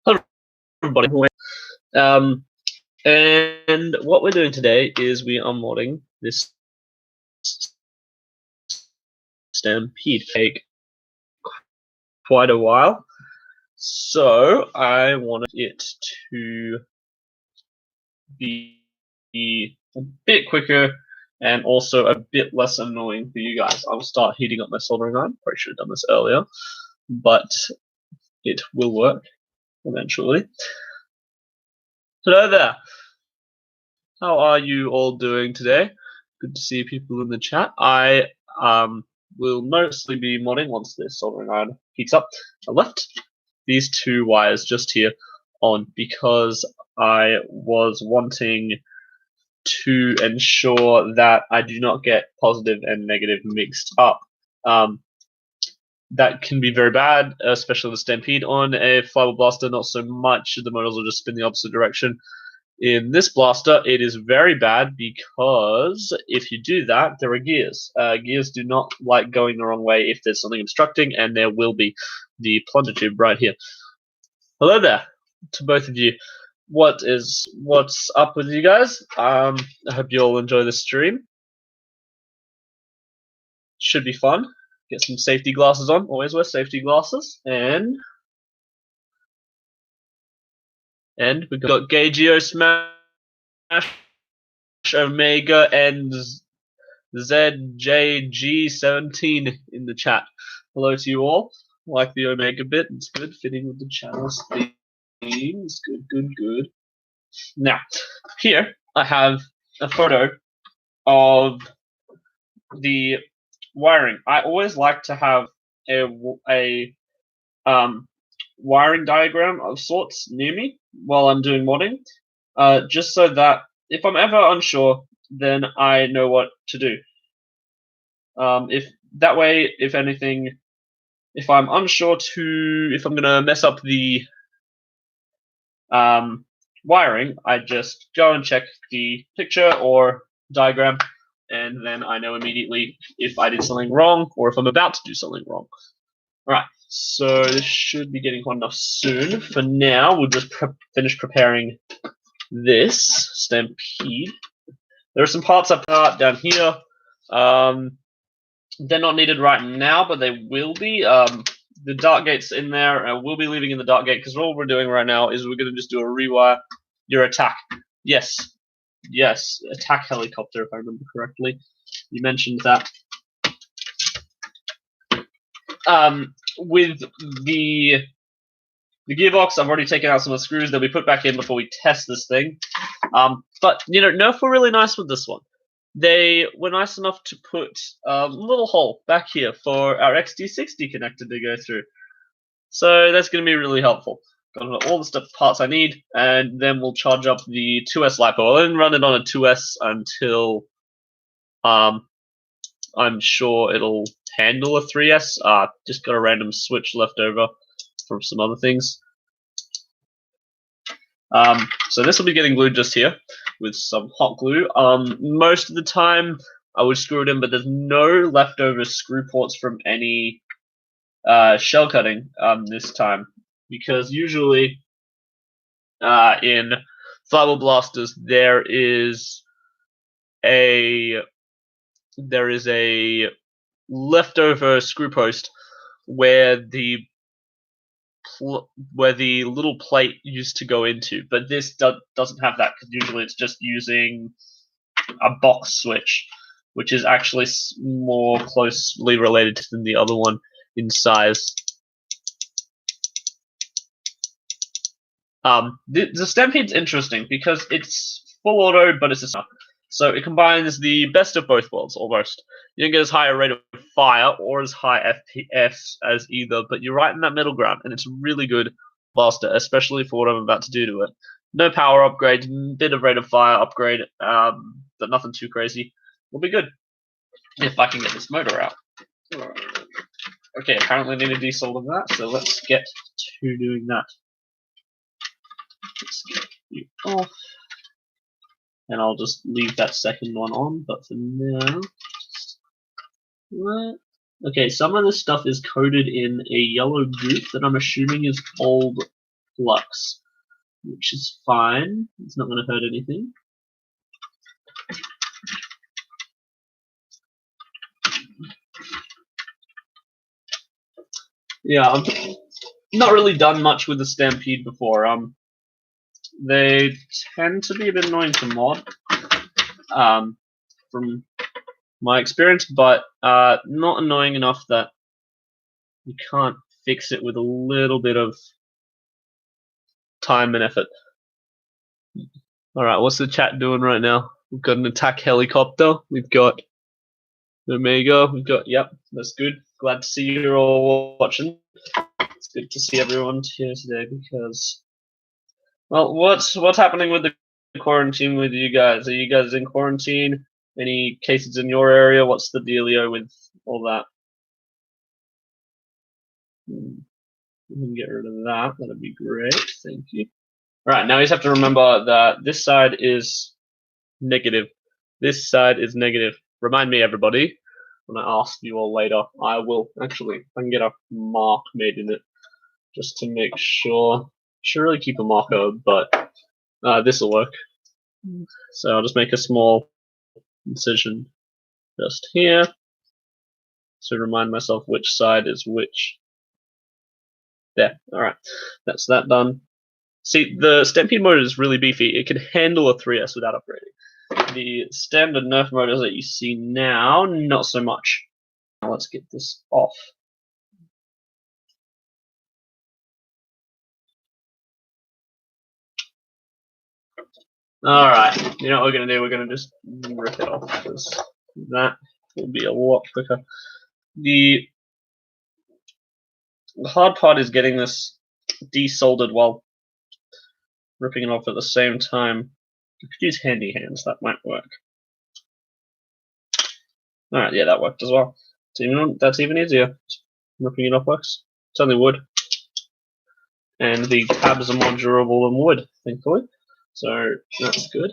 Hello, everybody. And what we're doing today is we are modding this Stampede. Take quite a while, so I wanted it to be a bit quicker and also a bit less annoying for you guys. I'll start heating up my soldering iron. Probably should have done this earlier, but it will work eventually. Hello there. How are you all doing today? Good to see people in the chat. I will mostly be modding once this soldering iron heats up. I left these two wires just here on because I was wanting to ensure that I do not get positive and negative mixed up. That can be very bad, especially the Stampede. On a Flyable Blaster, not so much. The motors will just spin the opposite direction. In this blaster, it is very bad because if you do that, there are gears. Gears do not like going the wrong way if there's something obstructing, and there will be the plunger tube right here. Hello there to both of you. What's up with you guys? I hope you all enjoy the stream. Should be fun. Get some safety glasses on. Always wear safety glasses. And we've got Gageo Smash, Omega, and ZJG17 in the chat. Hello to you all. Like the Omega bit. It's good. Fitting with the channel's themes. Good. Now, here I have a photo of the wiring. I always like to have a wiring diagram of sorts near me while I'm doing modding, just so that if I'm ever unsure, then I know what to do. If that way, if anything, if I'm unsure if I'm gonna mess up the wiring, I just go and check the picture or diagram, and then I know immediately if I did something wrong or if I'm about to do something wrong. Alright, so this should be getting hot enough soon. For now, we'll just finish preparing this Stampede. There are some parts I've got down here. They're not needed right now, but they will be. The dart gate's in there, and we'll be leaving in the dart gate because all we're doing right now is we're going to just do a rewire. Your attack. Yes, attack helicopter, if I remember correctly. You mentioned that. With the gearbox, I've already taken out some of the screws. They'll be put back in before we test this thing. But Nerf were really nice with this one. They were nice enough to put a little hole back here for our XT60 connector to go through. So that's going to be really helpful. Got all the parts I need, and then we'll charge up the 2S LiPo. I'll then run it on a 2S until I'm sure it'll handle a 3S. Just got a random switch left over from some other things. So this will be getting glued just here with some hot glue. Most of the time I would screw it in, but there's no leftover screw ports from any shell cutting this time, because usually in Flyable Blasters there is a leftover screw post where the little plate used to go into, but this doesn't have that because usually it's just using a box switch, which is actually more closely related than the other one in size. The Stampede's interesting because it's full auto, but it's a snuff. So it combines the best of both worlds, almost. You don't get as high a rate of fire or as high FPS as either, but you're right in that middle ground, and it's a really good blaster, especially for what I'm about to do to it. No power upgrade, bit of rate of fire upgrade, but nothing too crazy. Will be good if I can get this motor out. Okay, apparently I need to desolder that, so let's get to doing that. Let's get you off. and I'll just leave that second one on. But for now, what? Okay, some of this stuff is coded in a yellow goop that I'm assuming is old flux, which is fine. It's not going to hurt anything. Yeah, I've not really done much with the Stampede before. They tend to be a bit annoying to mod, from my experience, but not annoying enough that you can't fix it with a little bit of time and effort. Alright, what's the chat doing right now? We've got an attack helicopter. We've got the Omega. We've got, yep, that's good. Glad to see you're all watching. It's good to see everyone here today because, well, what's happening with the quarantine with you guys? Are you guys in quarantine? Any cases in your area? What's the dealio with all that? We can get rid of that. That'd be great. Thank you. All right, now you just have to remember that this side is negative. This side is negative. Remind me, everybody, when I ask you all later. I will actually, I can get a mark made in it just to make sure. Should really keep a marker, but this will work. So I'll just make a small incision just here to remind myself which side is which. There. All right, that's that done. See, the Stampede motor is really beefy. It can handle a 3S without upgrading. The standard Nerf motors that you see now, not so much. Now let's get this off. Alright, you know what we're going to do? We're going to just rip it off, because that will be a lot quicker. The hard part is getting this desoldered while ripping it off at the same time. You could use handy hands, that might work. Alright, yeah, that worked as well. That's even easier. Ripping it off works. It's only wood. And the tabs are more durable than wood, thankfully. So that's good.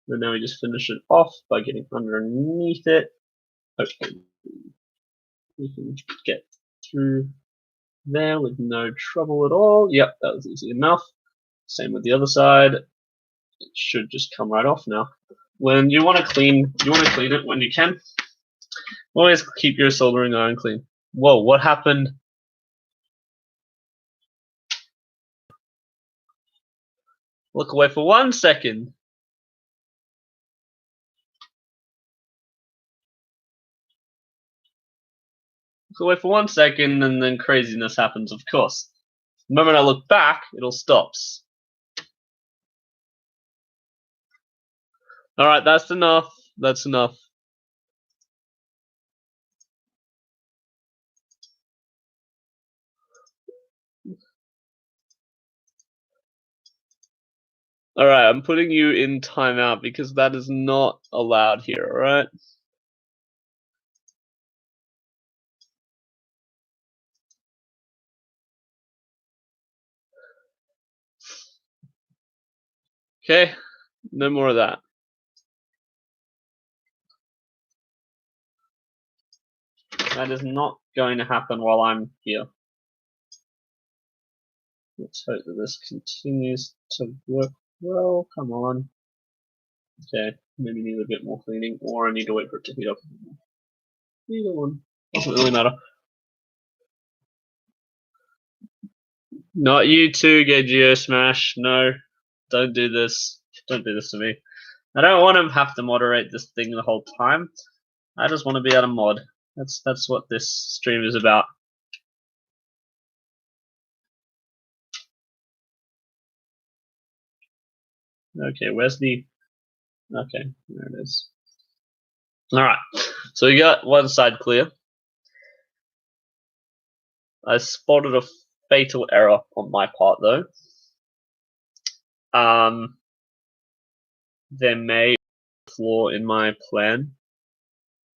And now we just finish it off by getting underneath it. Okay. We can get through there with no trouble at all. Yep, that was easy enough. Same with the other side. It should just come right off now. When you want to clean it when you can. Always keep your soldering iron clean. Whoa, what happened? Look away for 1 second. Look away for 1 second, and then craziness happens, of course. The moment I look back, it all stops. Alright, that's enough. That's enough. Alright, I'm putting you in timeout because that is not allowed here, alright? Okay, no more of that. That is not going to happen while I'm here. Let's hope that this continues to work well. Come on. Okay, maybe need a bit more cleaning, or I need to wait for it to heat up. Either one. Doesn't really matter. Not you too, Geo Smash. No, don't do this. Don't do this to me. I don't want to have to moderate this thing the whole time. I just want to be able to mod. That's what this stream is about. Okay, where's the... Okay, there it is. Alright, so we got one side clear. I spotted a fatal error on my part, though. There may be a flaw in my plan.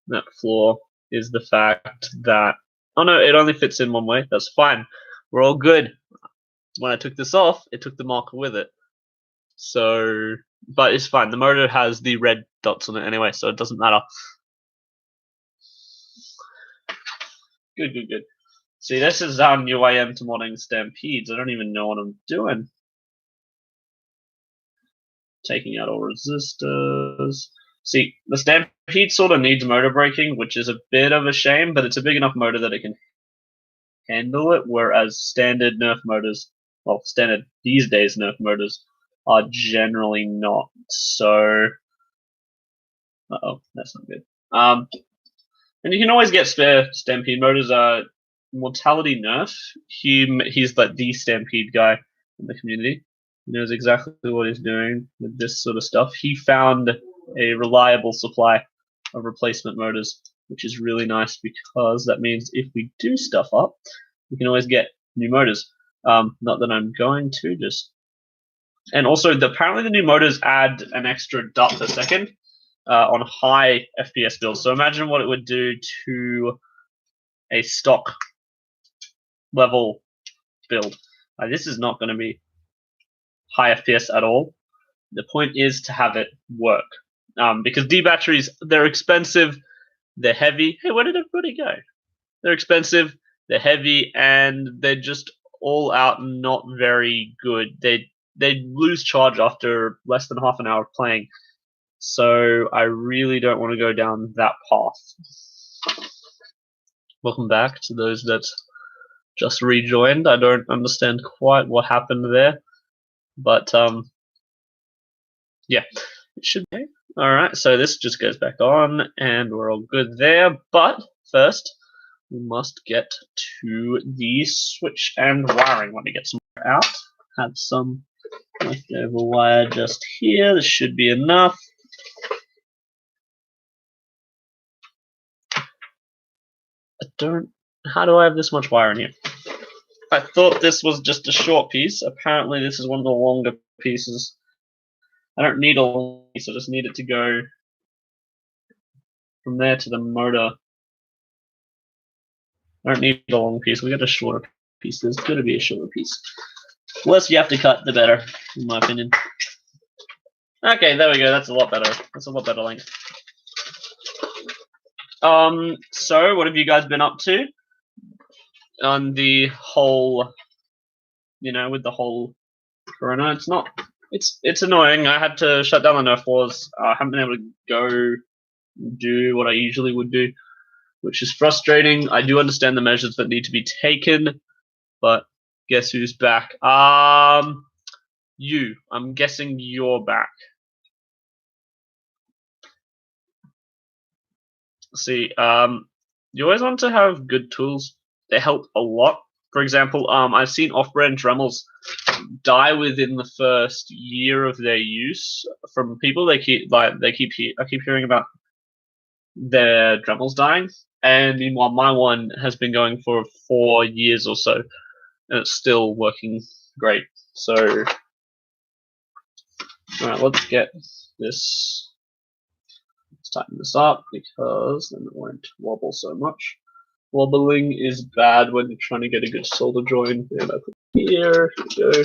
That flaw is the fact that... Oh no, it only fits in one way. That's fine. We're all good. When I took this off, it took the marker with it. So, but it's fine. The motor has the red dots on it anyway, so it doesn't matter. Good, good, good. See, this is how new I am to modding Stampedes. I don't even know what I'm doing. Taking out all resistors. See, the Stampede sort of needs motor braking, which is a bit of a shame, but it's a big enough motor that it can handle it, whereas standard Nerf motors, well, standard these days Nerf motors, are generally not. So, uh-oh, that's not good. And you can always get spare Stampede motors. Mortality Nerf, he's like the Stampede guy in the community. He knows exactly what he's doing with this sort of stuff. He found a reliable supply of replacement motors, which is really nice because that means if we do stuff up, we can always get new motors. Not that I'm going to, just. And also, apparently the new motors add an extra dot per second on high FPS builds. So imagine what it would do to a stock level build. This is not going to be high FPS at all. The point is to have it work. Because D batteries, they're expensive, they're heavy. Hey, where did everybody go? They're expensive, they're heavy, and they're just all out not very good. They lose charge after less than half an hour of playing. So I really don't want to go down that path. Welcome back to those that just rejoined. I don't understand quite what happened there, but yeah, it should be. Alright, so this just goes back on, and we're all good there, but first, we must get to the switch and wiring. Let me get some out. Have some leftover wire just here. This should be enough. How do I have this much wire in here? I thought this was just a short piece. Apparently this is one of the longer pieces. I don't need a long piece, I just need it to go from there to the motor. I don't need a long piece, we got a shorter piece. There's going to be a shorter piece. The less you have to cut, the better, in my opinion. Okay, there we go, that's a lot better. That's a lot better length. So what have you guys been up to? On the whole, with the whole Corona, it's annoying. I had to shut down the Nerf wars. I haven't been able to go do what I usually would do, which is frustrating. I do understand the measures that need to be taken, but guess who's back? You. I'm guessing you're back. See, you always want to have good tools. They help a lot. For example, I've seen off-brand Dremels die within the first year of their use from people. I keep hearing about their Dremels dying, and meanwhile my one has been going for 4 years or so, and it's still working great. So, all right, let's get this. Let's tighten this up because then it won't wobble so much. Wobbling is bad when you're trying to get a good solder join. And I put it here. Here we go.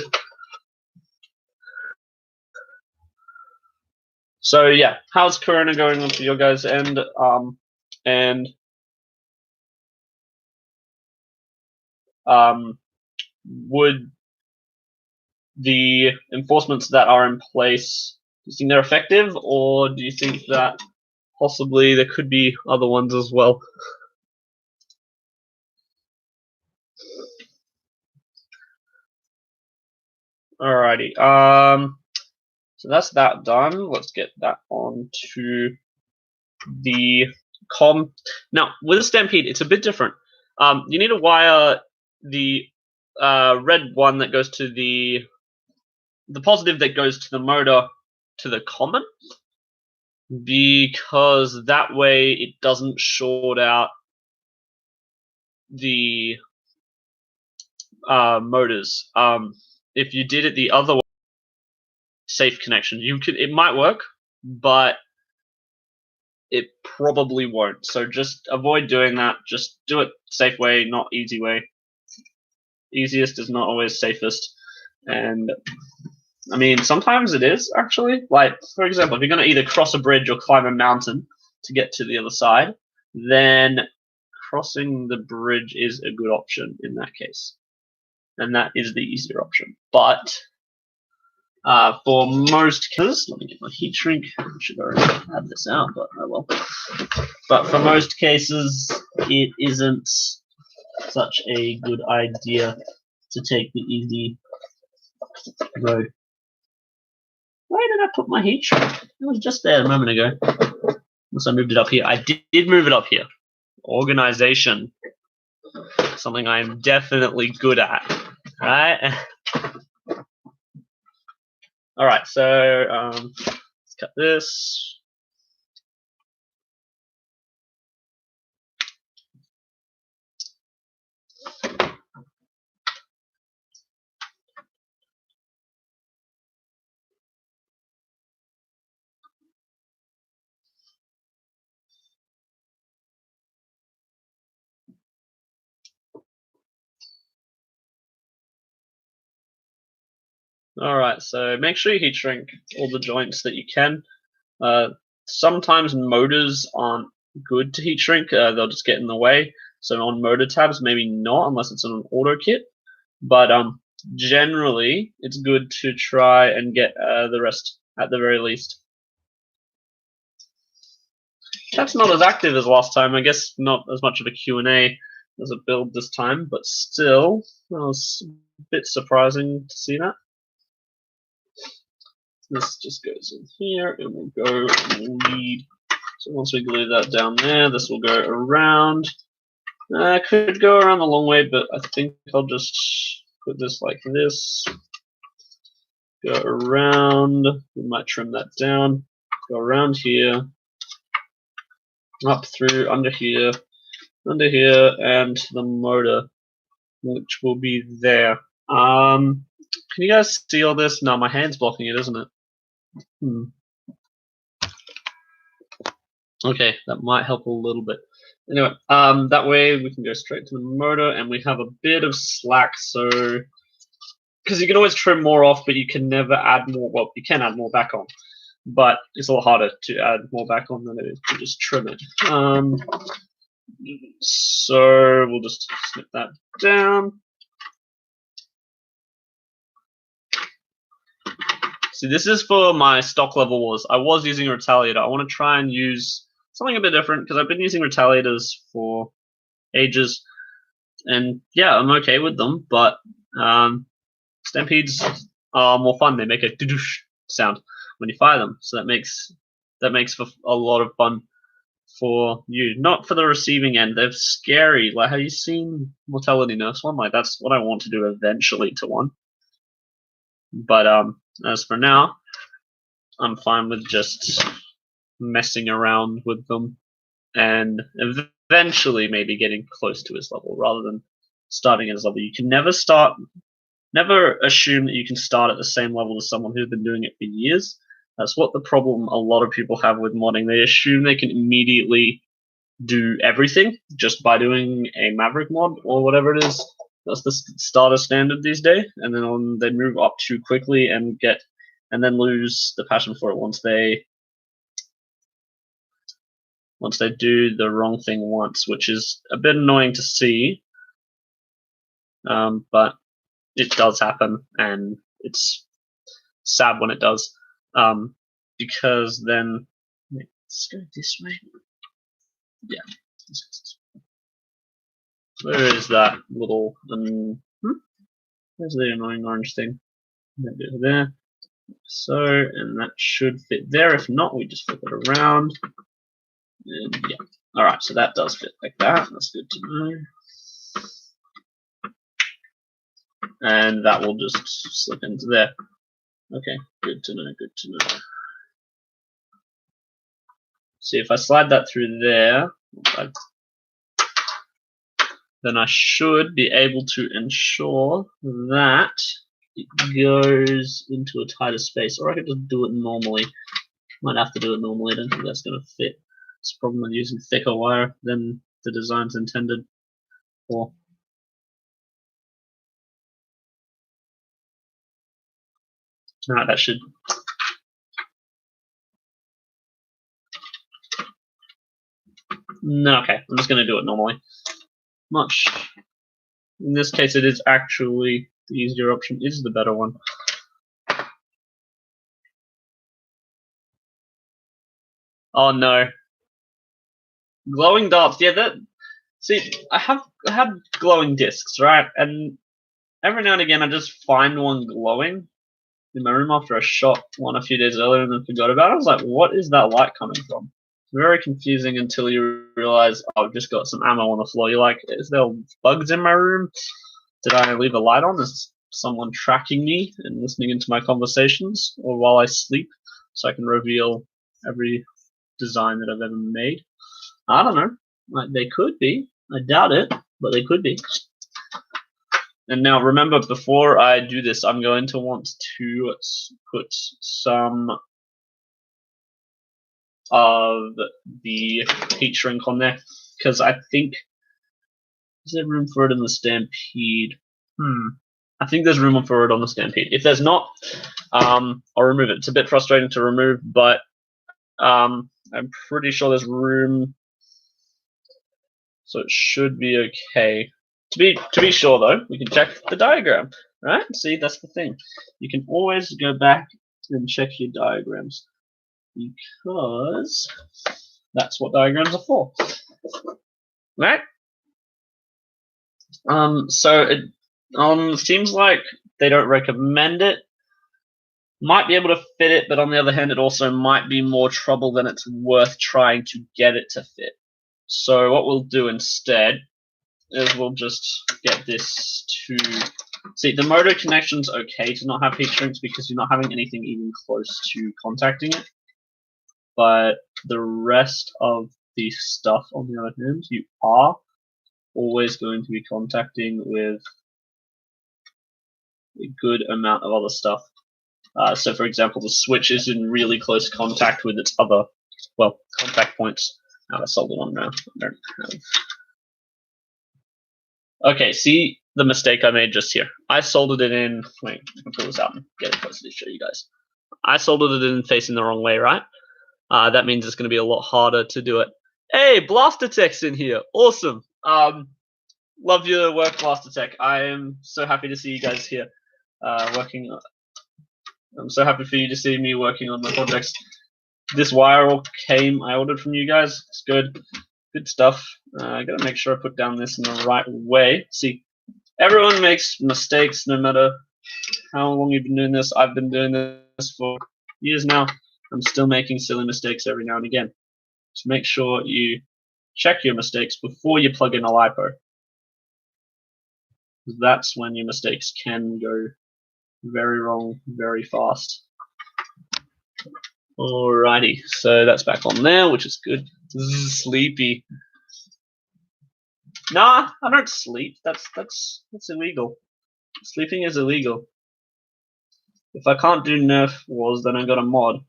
So yeah, how's Corona going on for your guys' end? Would the enforcements that are in place, do you think they're effective, or do you think that possibly there could be other ones as well? Alrighty. So that's that done. Let's get that on to the com. Now, with a Stampede, it's a bit different. You need to wire the red one that goes to the positive that goes to the motor to the common, because that way it doesn't short out the motors. If you did it the other way, safe connection, it might work, but it probably won't. So just avoid doing that. Just do it safe way, not easy way. Easiest is not always safest. And I mean, sometimes it is actually. Like, for example, if you're going to either cross a bridge or climb a mountain to get to the other side, then crossing the bridge is a good option in that case. And that is the easier option. But for most cases, let me get my heat shrink. I should already have this out, but oh well. But for most cases, it isn't such a good idea to take the easy road. Where did I put my heat shrink? It was just there a moment ago. Unless I moved it up here. I did move it up here. Organization. Something I'm definitely good at. Right? Alright, so let's cut this. Alright, so make sure you heat shrink all the joints that you can. Sometimes motors aren't good to heat shrink, they'll just get in the way. So on motor tabs, maybe not unless it's on an auto kit. But generally, it's good to try and get the rest at the very least. Chat's not as active as last time. I guess not as much of a Q&A as a build this time, but still, that was a bit surprising to see that. This just goes in here, and we'll go lead. So once we glue that down there, this will go around. I could go around the long way, but I think I'll just put this like this. Go around. We might trim that down. Go around here. Up through, under here, and the motor, which will be there. Can you guys see all this? No, my hand's blocking it, isn't it? Okay, that might help a little bit. Anyway, that way we can go straight to the motor, and we have a bit of slack, so because you can always trim more off, but you can never add more. Well, you can add more back on, but it's a lot harder to add more back on than it is to just trim it. So we'll just snip that down. See, this is for my stock level wars. I was using a retaliator. I want to try and use something a bit different because I've been using retaliators for ages, and yeah, I'm okay with them. But Stampedes are more fun. They make a doosh sound when you fire them, so that makes for a lot of fun for you. Not for the receiving end. They're scary. Like, have you seen Mortality Nurse one? Like, that's what I want to do eventually to one. But as for now, I'm fine with just messing around with them and eventually maybe getting close to his level rather than starting at his level. You can never assume that you can start at the same level as someone who's been doing it for years. That's what the problem a lot of people have with modding. They assume they can immediately do everything just by doing a Maverick mod or whatever it is. That's the starter standard these days, and then they move up too quickly and then lose the passion for it once they do the wrong thing once, which is a bit annoying to see. But it does happen, and it's sad when it does, because then let's go this way. Yeah. Where is that little? Where's the annoying orange thing? There. So, and that should fit there. If not, we just flip it around. And yeah. Alright, so that does fit like that. That's good to know. And that will just slip into there. Okay, good to know, good to know. See, if I slide that through there, then I should be able to ensure that it goes into a tighter space. Or I could just do it normally. Might have to do it normally. I don't think that's going to fit. It's a problem with using thicker wire than the design's intended for. Alright, that should... No, okay, I'm just going to do it normally. Much. In this case, it is actually the easier option, is the better one. Oh no. Glowing darts, yeah, that... See, I have glowing discs, right? And every now and again I just find one glowing in my room after I shot one a few days earlier and then forgot about it. I was like, what is that light coming from? It's very confusing until you realize, oh, I've just got some ammo on the floor. You're like, is there bugs in my room? Did I leave a light on? Is someone tracking me and listening into my conversations or while I sleep so I can reveal every design that I've ever made? I don't know. Like, they could be. I doubt it, but they could be. And now remember, before I do this, I'm going to want to put some of the heat shrink on there, because I think, is there room for it in the Stampede? I think there's room for it on the Stampede. If there's not, I'll remove it. It's a bit frustrating to remove, but I'm pretty sure there's room, so it should be okay. To be sure though, we can check the diagram, right? See, that's the thing. You can always go back and check your diagrams because that's what diagrams are for, right? So it seems like they don't recommend it. Might be able to fit it, but on the other hand, it also might be more trouble than it's worth trying to get it to fit. So what we'll do instead is we'll just get this to... See, the motor connection's okay to not have heat shrinks because you're not having anything even close to contacting it. But the rest of the stuff, on the other hand, you are always going to be contacting with a good amount of other stuff. So, for example, the switch is in really close contact with its other, well, contact points. Now I soldered on now. I don't have... Okay, see the mistake I made just here. I soldered it in... Wait, I can pull this out and get it closer to show you guys. I soldered it in facing the wrong way, right? That means it's going to be a lot harder to do it. Hey, Blaster Tech's in here. Awesome. Love your work, Blaster Tech. I am so happy to see you guys here working. I'm so happy for you to see me working on my projects. This wire all I ordered from you guys. It's good. Good stuff. I gotta make sure I put down this in the right way. See, everyone makes mistakes no matter how long you've been doing this. I've been doing this for years now. I'm still making silly mistakes every now and again. So make sure you check your mistakes before you plug in a LiPo. That's when your mistakes can go very wrong very fast. Alrighty, so that's back on there, which is good. Sleepy. Nah, I don't sleep. That's illegal. Sleeping is illegal. If I can't do Nerf wars, then I got a mod.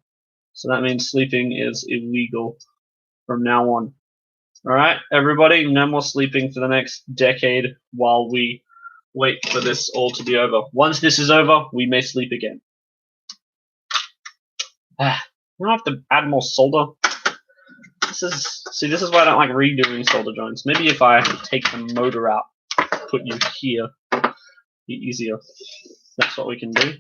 So that means sleeping is illegal from now on. Alright, everybody, no more sleeping for the next decade while we wait for this all to be over. Once this is over, we may sleep again. I don't have to add more solder. This is why I don't like redoing solder joints. Maybe if I take the motor out, put you here, be easier. That's what we can do.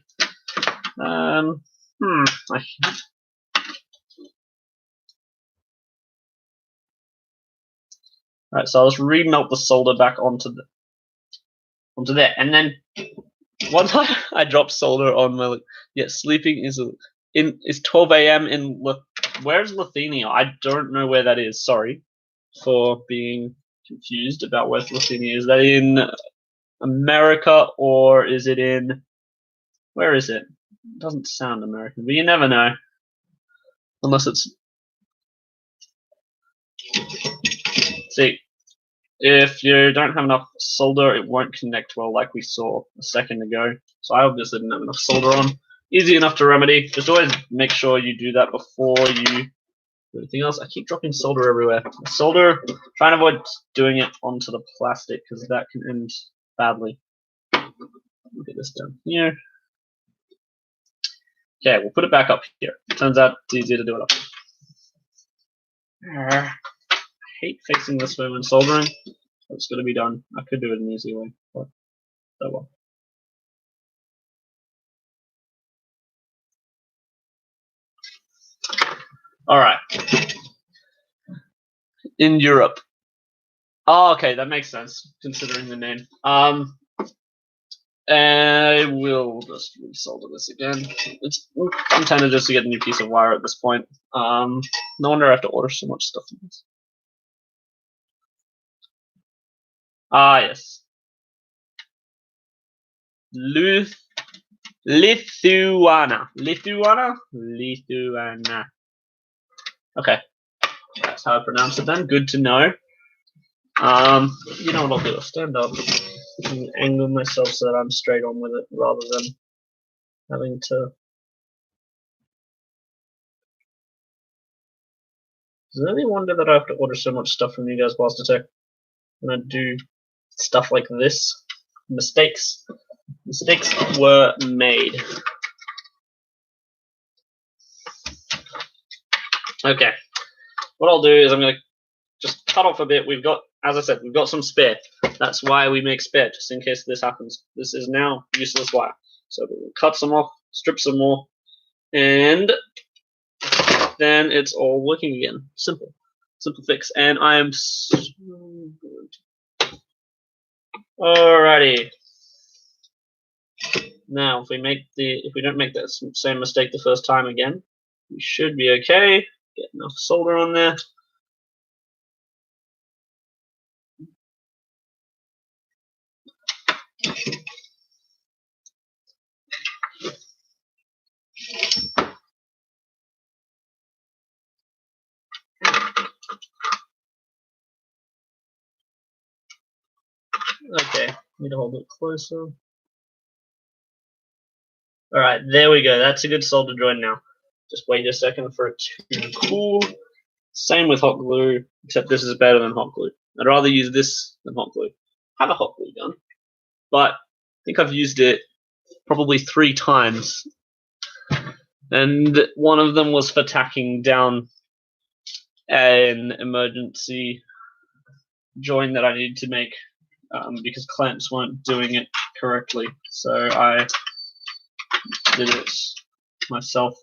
Alright, so I'll just remelt the solder back onto there, and then once I drop solder on my... Yeah, sleeping is it's 12 a.m. in... Where's Lithuania? I don't know where that is. Sorry for being confused about where Lithuania is. Is that in America or is it in... Where is it? It doesn't sound American, but you never know. Unless it's... See, if you don't have enough solder, it won't connect well like we saw a second ago. So I obviously didn't have enough solder on. Easy enough to remedy. Just always make sure you do that before you do anything else. I keep dropping solder everywhere. Solder, try and avoid doing it onto the plastic because that can end badly. Get this down here. Okay, we'll put it back up here. Turns out it's easier to do it up here. I hate facing this way when soldering. It's going to be done. I could do it an easy way, but oh well. Alright. In Europe. Oh, okay, that makes sense, considering the name. I will just resolder this again. I'm tempted just to get a new piece of wire at this point. No wonder I have to order so much stuff in this. Ah, yes. Lithuania. Okay, that's how I pronounce it then. Good to know. You know what I'll do? I'll stand up and angle myself so that I'm straight on with it rather than having to. Does any wonder that I have to order so much stuff from you guys whilst I take when I do stuff like this? Mistakes were made. Okay, what I'll do is I'm going to just cut off a bit. We've got, as I said, we've got some spare. That's why we make spare, just in case this happens. This is now useless wire. So we'll cut some off, strip some more, and then it's all working again. Simple fix. And I am so good. Alrighty. Now, if we don't make that same mistake the first time again, we should be okay. Get enough solder on there. Okay, need to hold it closer. Alright, there we go. That's a good solder joint now. Just wait a second for it to cool. Same with hot glue, except this is better than hot glue. I'd rather use this than hot glue. I have a hot glue gun, but I think I've used it probably 3 times. And one of them was for tacking down an emergency join that I needed to make because clamps weren't doing it correctly. So I did it myself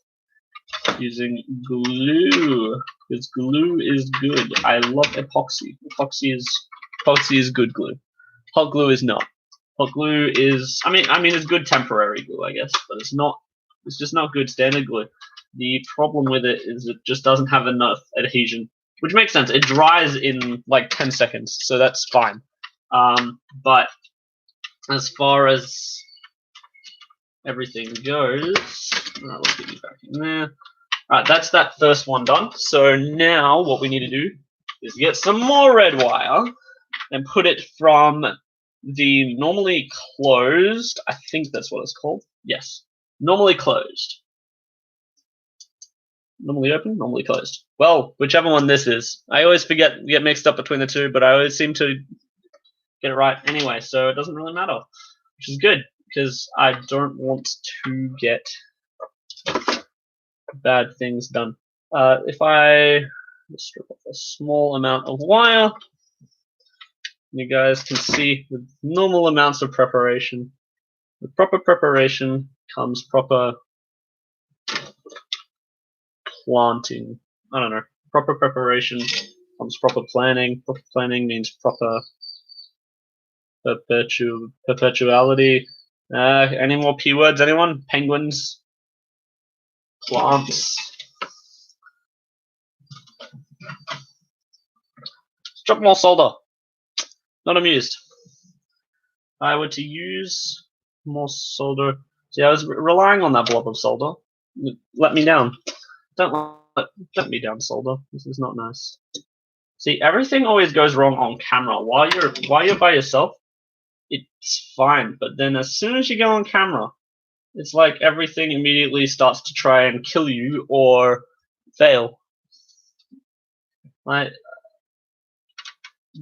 using glue, because glue is good. I love epoxy. Epoxy is good glue. Hot glue is not. Hot glue is, I mean it's good temporary glue, I guess, but it's just not good standard glue. The problem with it is it just doesn't have enough adhesion, which makes sense. It dries in like 10 seconds, so that's fine. But as far as everything goes, let's get you back in there. Alright, that's that first one done. So now what we need to do is get some more red wire and put it from the normally closed, I think that's what it's called. Yes, normally closed. Normally open, normally closed. Well, whichever one this is. I always get mixed up between the two, but I always seem to get it right anyway, so it doesn't really matter, which is good, because I don't want to get bad things done. If I strip off a small amount of wire, you guys can see with normal amounts of preparation. With proper preparation comes proper planting. I don't know. Proper preparation comes proper planning. Proper planning means proper perpetuality. Any more P words? Anyone? Penguins? Plants? Drop more solder. Not amused. If I were to use more solder. See, I was relying on that blob of solder. Let me down. Don't let me down, solder. This is not nice. See, everything always goes wrong on camera. While you're by yourself, it's fine. But then as soon as you go on camera, it's like everything immediately starts to try and kill you or fail. Like,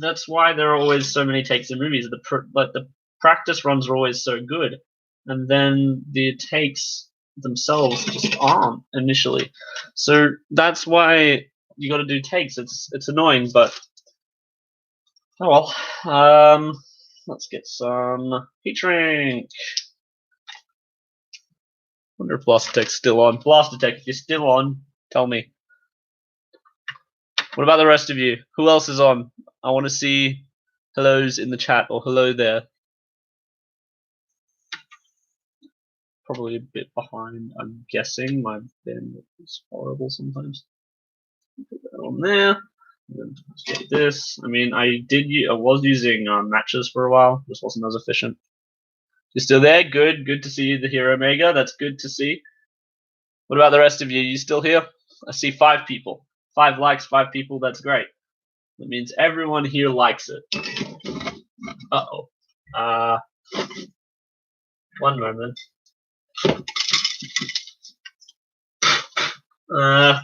that's why there are always so many takes in movies. The practice runs are always so good, and then the takes themselves just aren't initially. So that's why you got to do takes. It's annoying, but oh well. Let's get some heat shrink. Wonder if Blast Attack's still on. Blast Attack, if you're still on, tell me. What about the rest of you? Who else is on? I want to see hellos in the chat, or hello there. Probably a bit behind, I'm guessing. My bandwidth is horrible sometimes. Put that on there. And then let's get this. I mean, I was using matches for a while. This wasn't as efficient. You're still there? Good. Good to see you, the Hero Mega. That's good to see. What about the rest of you? You still here? I see 5 people. 5 likes, 5 people. That's great. That means everyone here likes it. Uh-oh. One moment. I'm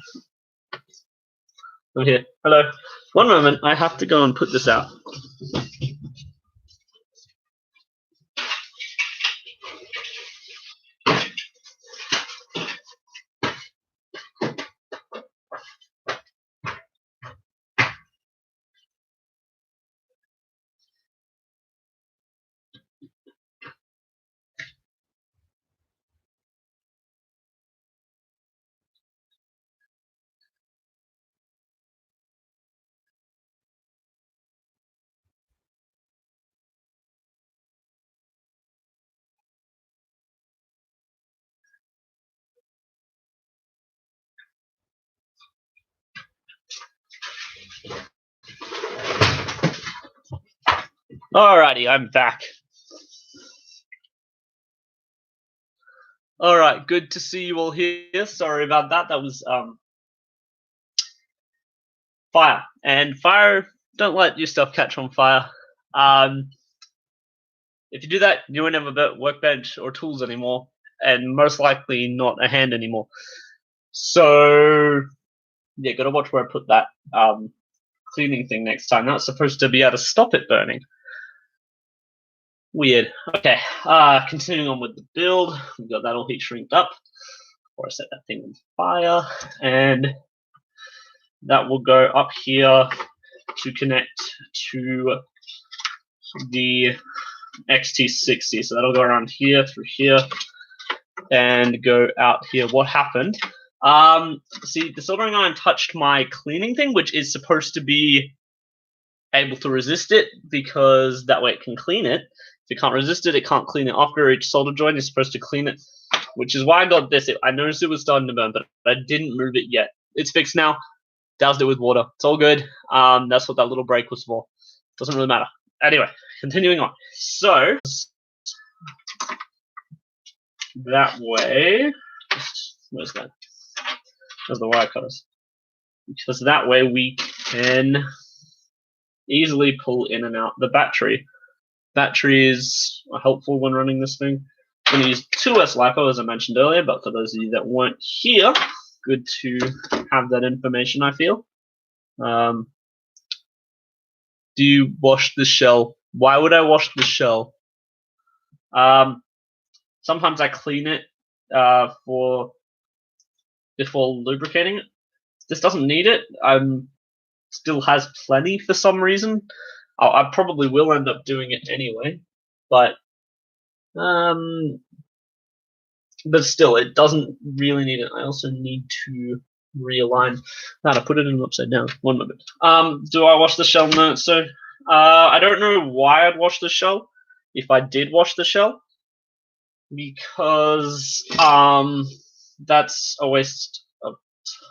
here. Hello. One moment. I have to go and put this out. Alrighty, I'm back. Alright, good to see you all here. Sorry about that. That was fire. And fire, don't let your stuff catch on fire. If you do that, you won't have a workbench or tools anymore, and most likely not a hand anymore. So yeah, gotta watch where I put that cleaning thing next time. That's supposed to be able to stop it burning. Weird. Okay, continuing on with the build. We've got that all heat shrinked up before I set that thing on fire, and that will go up here to connect to the XT60. So that'll go around here, through here, and go out here. What happened? See, the soldering iron touched my cleaning thing, which is supposed to be able to resist it, because that way it can clean it. If it can't resist it, it can't clean it. After each solder joint, is supposed to clean it, which is why I got this. I noticed it was starting to burn, but I didn't move it yet. It's fixed now. Doused it with water. It's all good. That's what that little break was for. Doesn't really matter. Anyway, continuing on. So that way, where's that? There's the wire cutters. Because that way we can easily pull in and out the battery. Batteries are helpful when running this thing. I'm going to use 2S LiPo, as I mentioned earlier, but for those of you that weren't here, good to have that information, I feel. Do you wash the shell? Why would I wash the shell? Sometimes I clean it before lubricating it. This doesn't need it. Still has plenty for some reason. I probably will end up doing it anyway, but still, it doesn't really need it. I also need to realign that. I put it in upside down. One moment. Do I wash the shell? No. So I don't know why I'd wash the shell if I did wash the shell, because that's a waste of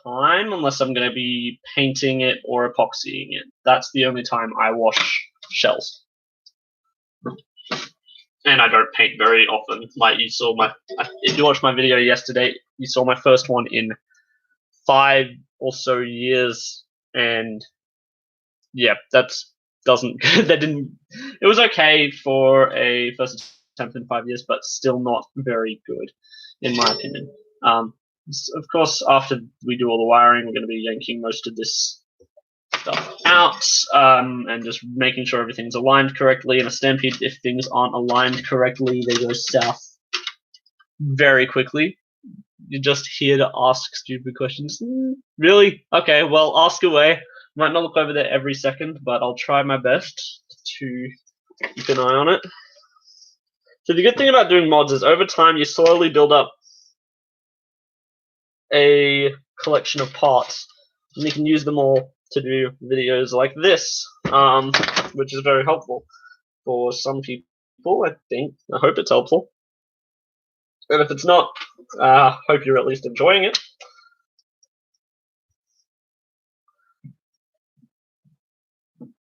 time unless I'm going to be painting it or epoxying it. That's the only time I wash shells. And I don't paint very often. Like you saw if you watched my video yesterday, you saw my first one in 5 or so years, and yeah, that didn't. It was okay for a first attempt in 5 years, but still not very good, in my opinion. Of course, after we do all the wiring, we're going to be yanking most of this stuff out, and just making sure everything's aligned correctly. In a Stampede, if things aren't aligned correctly, they go south very quickly. you're just here to ask stupid questions. Really? Okay, well, ask away. Might not look over there every second, but I'll try my best to keep an eye on it. So the good thing about doing mods is over time you slowly build up a collection of parts, and you can use them all to do videos like this, which is very helpful for some people, I think. I hope it's helpful. And if it's not, hope you're at least enjoying it.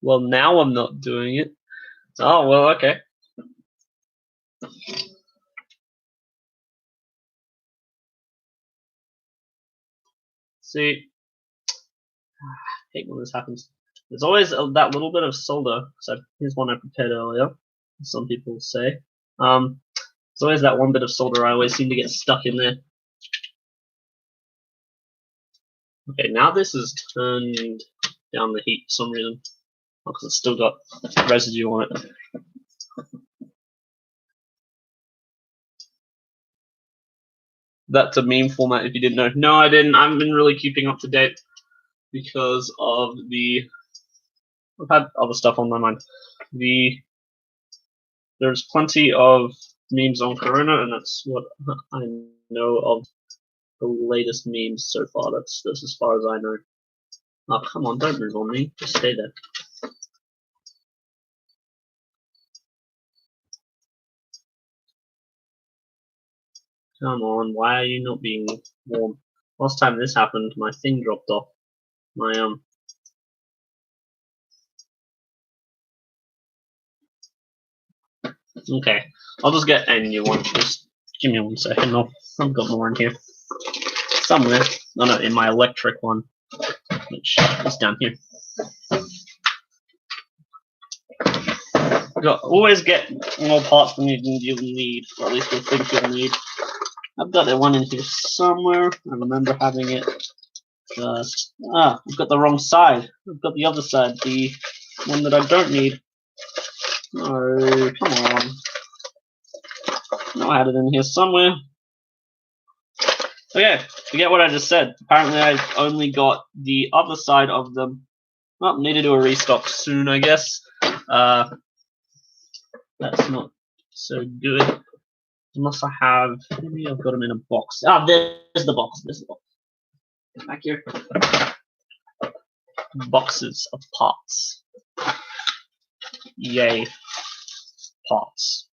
Well, now I'm not doing it. Oh, well, okay. See, I hate when this happens. There's always that little bit of solder. So here's one I prepared earlier. Some people say. There's always that one bit of solder. I always seem to get stuck in there. Okay, now this is turned down the heat for some reason. Because it's still got residue on it. That's a meme format if you didn't know. No, I didn't. I haven't been really keeping up to date because of I've had other stuff on my mind. There's plenty of memes on Corona, and that's what I know of the latest memes so far. That's as far as I know. Oh, come on, don't move on me. Just stay there. Come on, why are you not being warm? Last time this happened, my thing dropped off. My Okay, I'll just get a new one. Just give me 1 second. I've got more in here somewhere. Oh no, in my electric one, which is down here. Always get more parts than you'll need, or at least you'll think you'll need. I've got that one in here somewhere. I remember having it. I've got the wrong side. I've got the other side, the one that I don't need. Oh, come on. No, I had it in here somewhere. Okay, forget what I just said. Apparently I only got the other side of them. Well, need to do a restock soon, I guess. That's not so good. Unless I have, maybe I've got them in a box. Ah, there's the box. There's the box. Back here. Boxes of parts. Yay. Parts.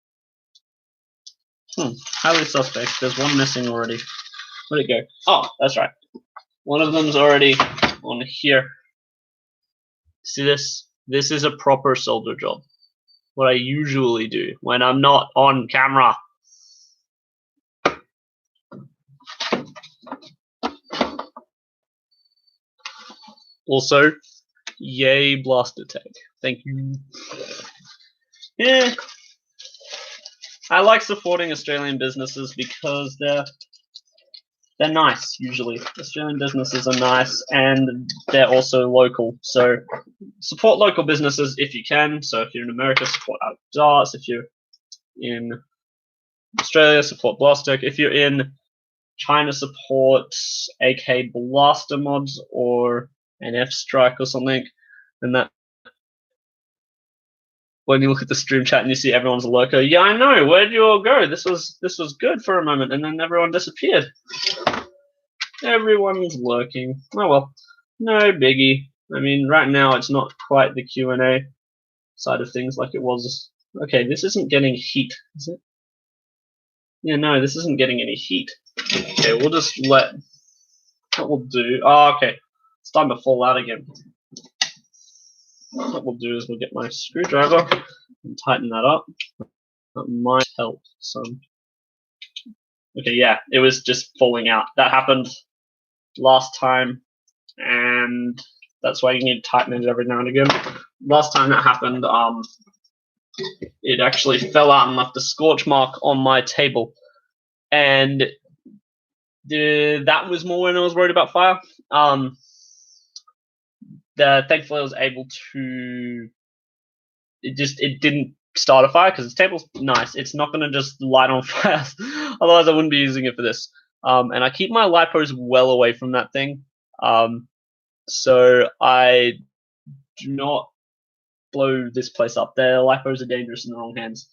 Highly suspect. There's one missing already. Where'd it go? Oh, that's right. One of them's already on here. See this? This is a proper solder job. What I usually do when I'm not on camera. Also, yay blaster tech. Thank you. Yeah. I like supporting Australian businesses because they're nice, usually. Australian businesses are nice and they're also local. So support local businesses if you can. So if you're in America, support Out Darts. If you're in Australia, support Blastech. If you're in China, support AK Blaster mods or an F-Strike or something. And that when you look at the stream chat and you see everyone's loco, yeah, I know. Where'd you all go? This was good for a moment, and then everyone disappeared. Everyone's lurking. Oh well, no biggie. I mean, right now it's not quite the Q&A side of things like it was. Okay, this isn't getting heat, is it? Yeah, no, this isn't getting any heat. Okay, we'll just let. What we'll do. Oh, okay. It's starting to fall out again. What we'll do is we'll get my screwdriver and tighten that up. That might help some. Okay, yeah, it was just falling out. That happened last time, and that's why you need to tighten it every now and again. Last time that happened, it actually fell out and left a scorch mark on my table, and that was more when I was worried about fire. Thankfully I was able to. It didn't start a fire because the table's nice. It's not going to just light on fire. Otherwise I wouldn't be using it for this. and I keep my lipos well away from that thing. So I do not blow this place up. Their lipos are dangerous in the wrong hands.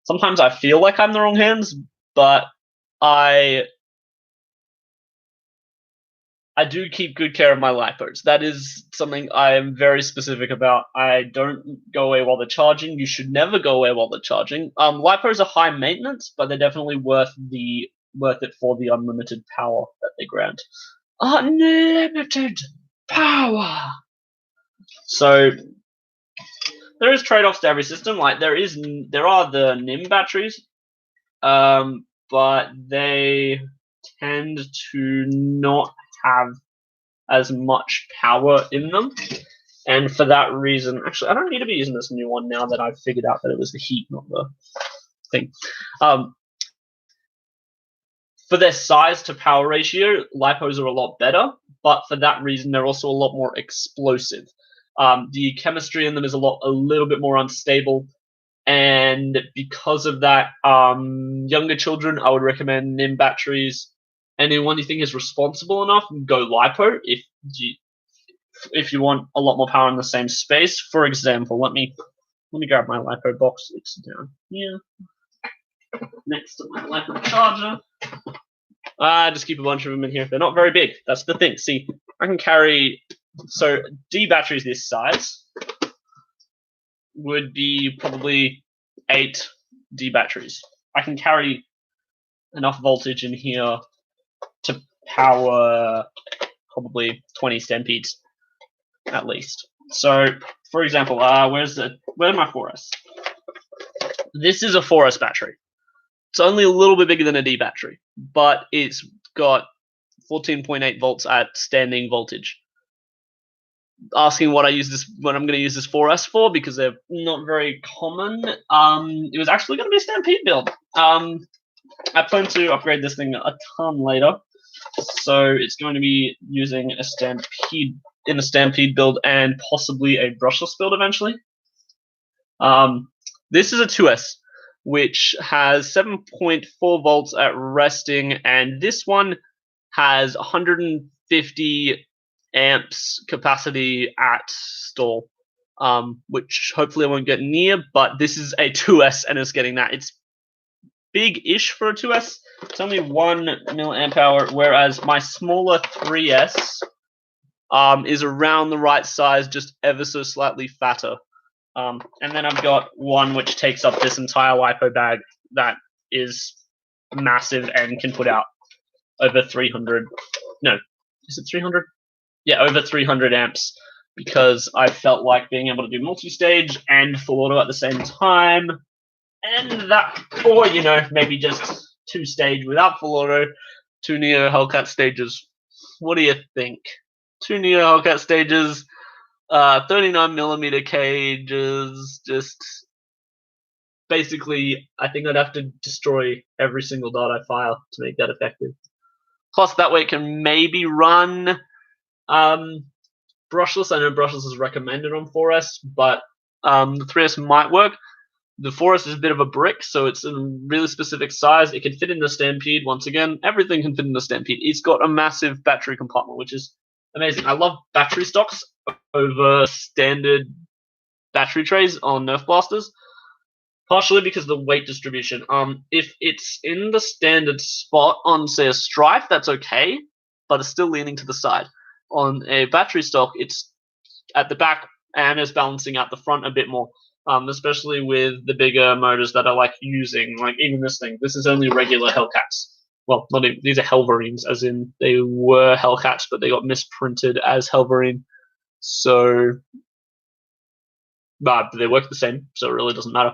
Sometimes I feel like I'm in the wrong hands, but I do keep good care of my lipos. That is something I am very specific about. I don't go away while they're charging. You should never go away while they're charging. Lipos are high maintenance, but they're definitely worth it for the unlimited power that they grant. Unlimited power. So there is trade-offs to every system. Like there are the NIM batteries, but they tend to not have as much power in them. And for that reason, actually, I don't need to be using this new one now that I've figured out that it was the heat, not the thing. For their size to power ratio, lipos are a lot better, but for that reason, they're also a lot more explosive. The chemistry in them is a little bit more unstable, and because of that, younger children, I would recommend NIM batteries. Anyone you think is responsible enough, go lipo if you want a lot more power in the same space. For example, let me grab my lipo box. It's down here next to my lipo charger. I just keep a bunch of them in here. They're not very big. That's the thing. See, I can carry. So D batteries this size would be probably 8 D batteries. I can carry enough voltage in here to power probably 20 Stampedes at least. So, for example, where's my 4S? This is a 4S battery. It's only a little bit bigger than a D battery, but it's got 14.8 volts at standing voltage. Asking what I'm going to use this 4S for, because they're not very common. It was actually going to be a Stampede build. I plan to upgrade this thing a ton later, so it's going to be using a Stampede build and possibly a brushless build eventually. This is a 2S, which has 7.4 volts at resting, and this one has 150 amps capacity at stall, which hopefully I won't get near, but this is a 2S and it's getting that. It's big-ish for a 2S. It's only 1 milliamp hour, whereas my smaller 3S is around the right size, just ever so slightly fatter. And then I've got one which takes up this entire lipo bag that is massive and can put out over 300. No, is it 300? Yeah, over 300 amps, because I felt like being able to do multi-stage and full auto at the same time, and that, or maybe just 2-stage without full auto, 2 Neo Hellcat stages. What do you think? 2 Neo Hellcat stages, 39mm cages, just basically, I think I'd have to destroy every single dot I fire to make that effective. Plus, that way it can maybe run brushless. I know brushless is recommended on 4S, but the 3S might work. The 4S is a bit of a brick, so it's a really specific size. It can fit in the Stampede. Once again, everything can fit in the Stampede. It's got a massive battery compartment, which is amazing. I love battery stocks over standard battery trays on Nerf blasters, partially because of the weight distribution. If it's in the standard spot on, say, a Strife, that's okay, but it's still leaning to the side. On a battery stock, it's at the back and is balancing out the front a bit more, especially with the bigger motors that I like using. Like even this thing, this is only regular Hellcats. Well, not even, these are Helverines, as in they were Hellcats, but they got misprinted as Helverine. So, but they work the same, so it really doesn't matter.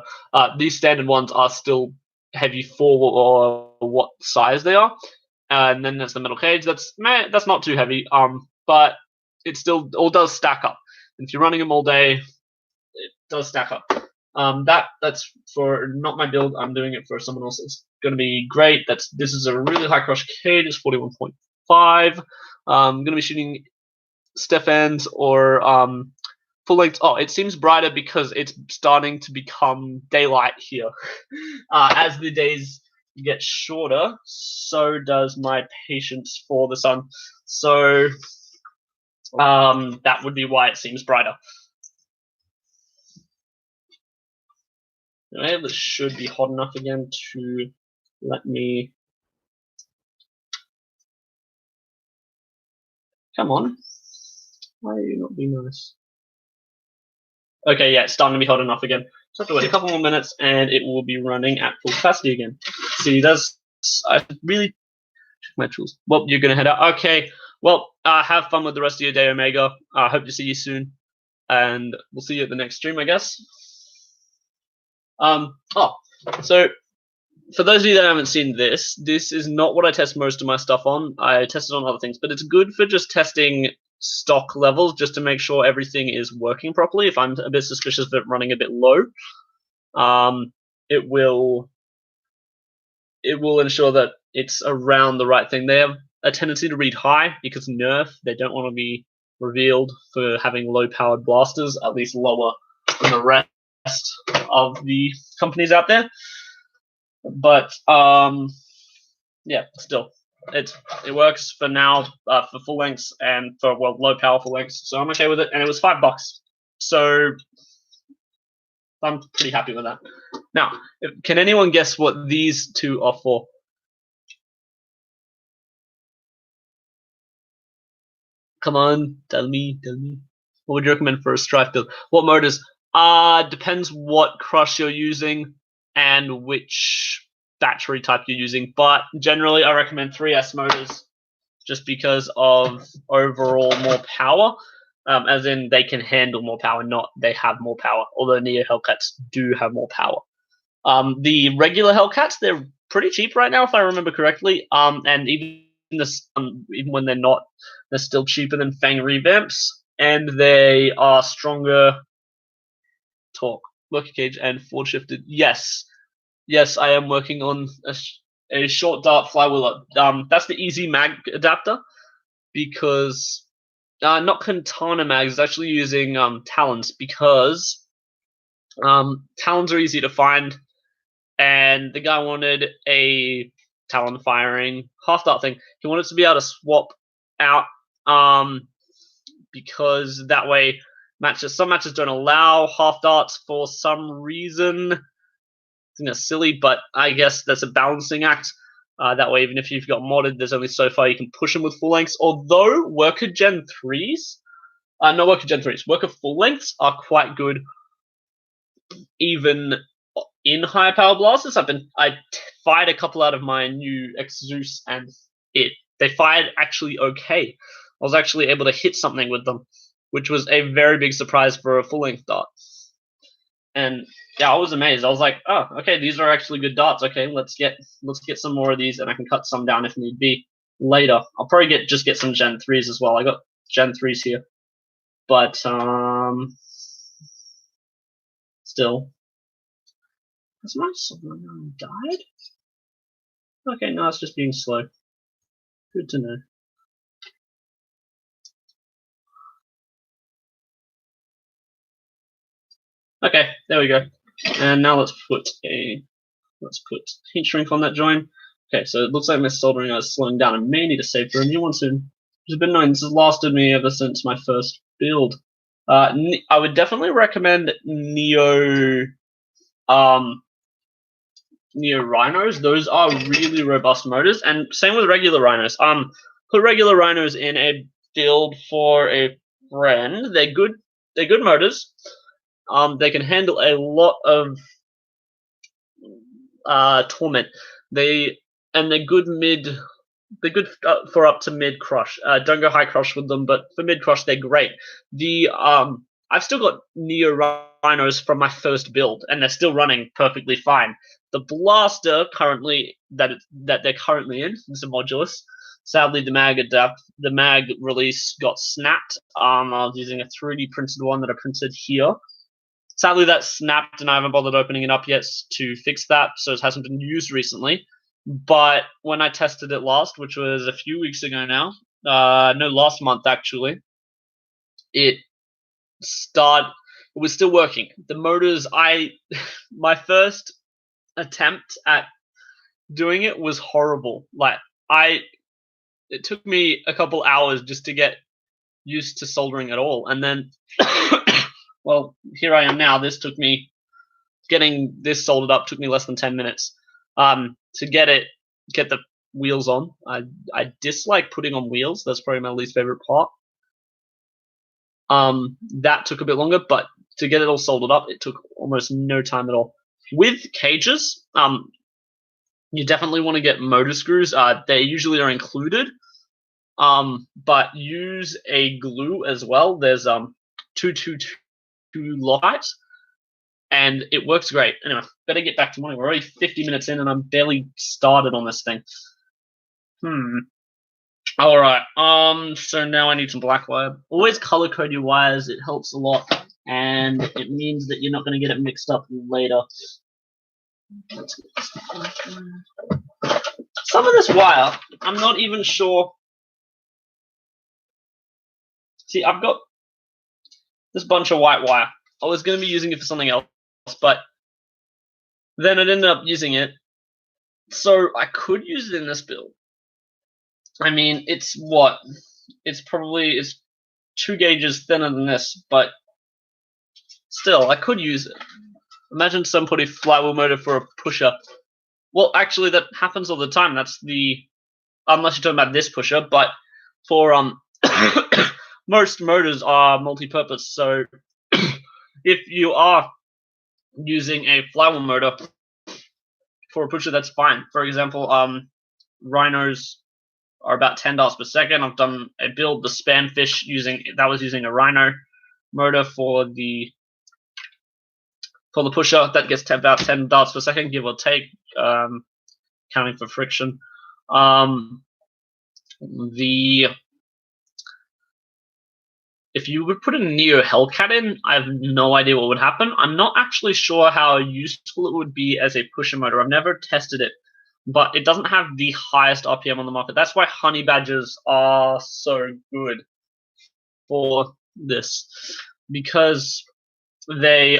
These standard ones are still heavy for what size they are. And then there's the metal cage. That's not too heavy. But it still all does stack up. And if you're running them all day, it does stack up. That's for not my build. I'm doing it for someone else. It's going to be great. This is a really high crush cage. It's 41.5. I'm going to be shooting Stephans or full length. Oh, it seems brighter because it's starting to become daylight here. As the days gets shorter, so does my patience for the sun. So that would be why it seems brighter. Okay, this should be hot enough again to let me... Come on. Why are you not being nice? Okay, yeah, it's starting to be hot enough again. So I have to wait a couple more minutes and it will be running at full capacity again. See, I really check my tools. Well, you're gonna head out. Okay, well, have fun with the rest of your day, Omega. I hope to see you soon. And we'll see you at the next stream, I guess. So for those of you that haven't seen this is not what I test most of my stuff on. I test it on other things, but it's good for just testing stock levels just to make sure everything is working properly. If I'm a bit suspicious of it running a bit low, it will ensure that it's around the right thing. They have a tendency to read high because nerf. They don't want to be revealed for having low-powered blasters, at least lower than the rest of the companies out there. But yeah, still, it works for now for full lengths and for low power full lengths. So I'm okay with it, and it was $5. So I'm pretty happy with that. Now, can anyone guess what these two are for? Come on, tell me. What would you recommend for a strife build? What motors? Depends what crush you're using and which battery type you're using. But generally, I recommend 3S motors just because of overall more power. As in, they can handle more power, not they have more power. Although Neo Hellcats do have more power. The regular Hellcats, they're pretty cheap right now, if I remember correctly. And even when they're not, they're still cheaper than Fang revamps, and they are stronger torque, working cage, and forward shifted. Yes, I am working on a short dart flywheel. That's the easy mag adapter because not Katana mags. It's actually using Talons because Talons are easy to find, and the guy wanted a Talon firing half dart thing. He wanted to be able to swap out because that way some matches don't allow half darts for some reason. I think that's silly, but I guess that's a balancing act. That way, even if you've got modded, there's only so far you can push them with full lengths. Although Worker Gen 3s, no Worker Gen 3s, Worker full lengths are quite good even in high power blasters. I fired a couple out of my new X-Zeus and they fired actually okay. I was actually able to hit something with them, which was a very big surprise for a full length dart. And yeah, I was amazed. I was like, oh, okay, these are actually good darts. Okay, let's get some more of these, and I can cut some down if need be later. I'll probably just get some Gen 3s as well. I got Gen 3s here, but still, has my someone died? Okay, no, it's just being slow. Good to know. Okay, there we go. And now let's put heat shrink on that join. Okay, so it looks like my soldering is slowing down. I may need to save for a new one soon. It's been known. This has lasted me ever since my first build. I would definitely recommend Neo Rhinos. Those are really robust motors, and same with regular Rhinos. Put regular Rhinos in a build for a friend. They're good motors. They can handle a lot of torment. They're good for up to mid crush. Don't go high crush with them, but for mid crush they're great. I've still got Neo Rhinos from my first build, and they're still running perfectly fine. The blaster currently that they're currently in is a modulus. Sadly, the mag release got snapped. I was using a 3D printed one that I printed here. Sadly, that snapped, and I haven't bothered opening it up yet to fix that, so it hasn't been used recently. But when I tested it last, which was a few weeks ago now, no, last month actually, it was still working. The motors, my first attempt at doing it was horrible. Like it took me a couple hours just to get used to soldering at all, and then, well, here I am now. Getting this soldered up took me less than 10 minutes. To get the wheels on. I dislike putting on wheels. That's probably my least favorite part. That took a bit longer, but to get it all soldered up, it took almost no time at all. With cages, you definitely want to get motor screws. They usually are included. But use a glue as well. There's 222 Loctite, and it works great. Anyway, better get back to money. We're already 50 minutes in, and I'm barely started on this thing. All right. So now I need some black wire. Always color code your wires. It helps a lot, and it means that you're not going to get it mixed up later. Some of this wire, I'm not even sure. See, I've got this bunch of white wire. I was going to be using it for something else, but then I ended up using it. So I could use it in this build. I mean, it's 2 gauges thinner than this, but still, I could use it. Imagine somebody flywheel motor for a pusher. Well, actually, that happens all the time. That's unless you're talking about this pusher, but for most motors are multi-purpose. So if you are using a flywheel motor for a pusher, that's fine. For example, rhinos are about 10 darts per second. I've done a build, the Spanfish, was using a rhino motor for the pusher. That gets about 10 darts per second, give or take, counting for friction. If you would put a Neo Hellcat in, I have no idea what would happen. I'm not actually sure how useful it would be as a pusher motor. I've never tested it, but it doesn't have the highest RPM on the market. That's why honey badgers are so good for this, because they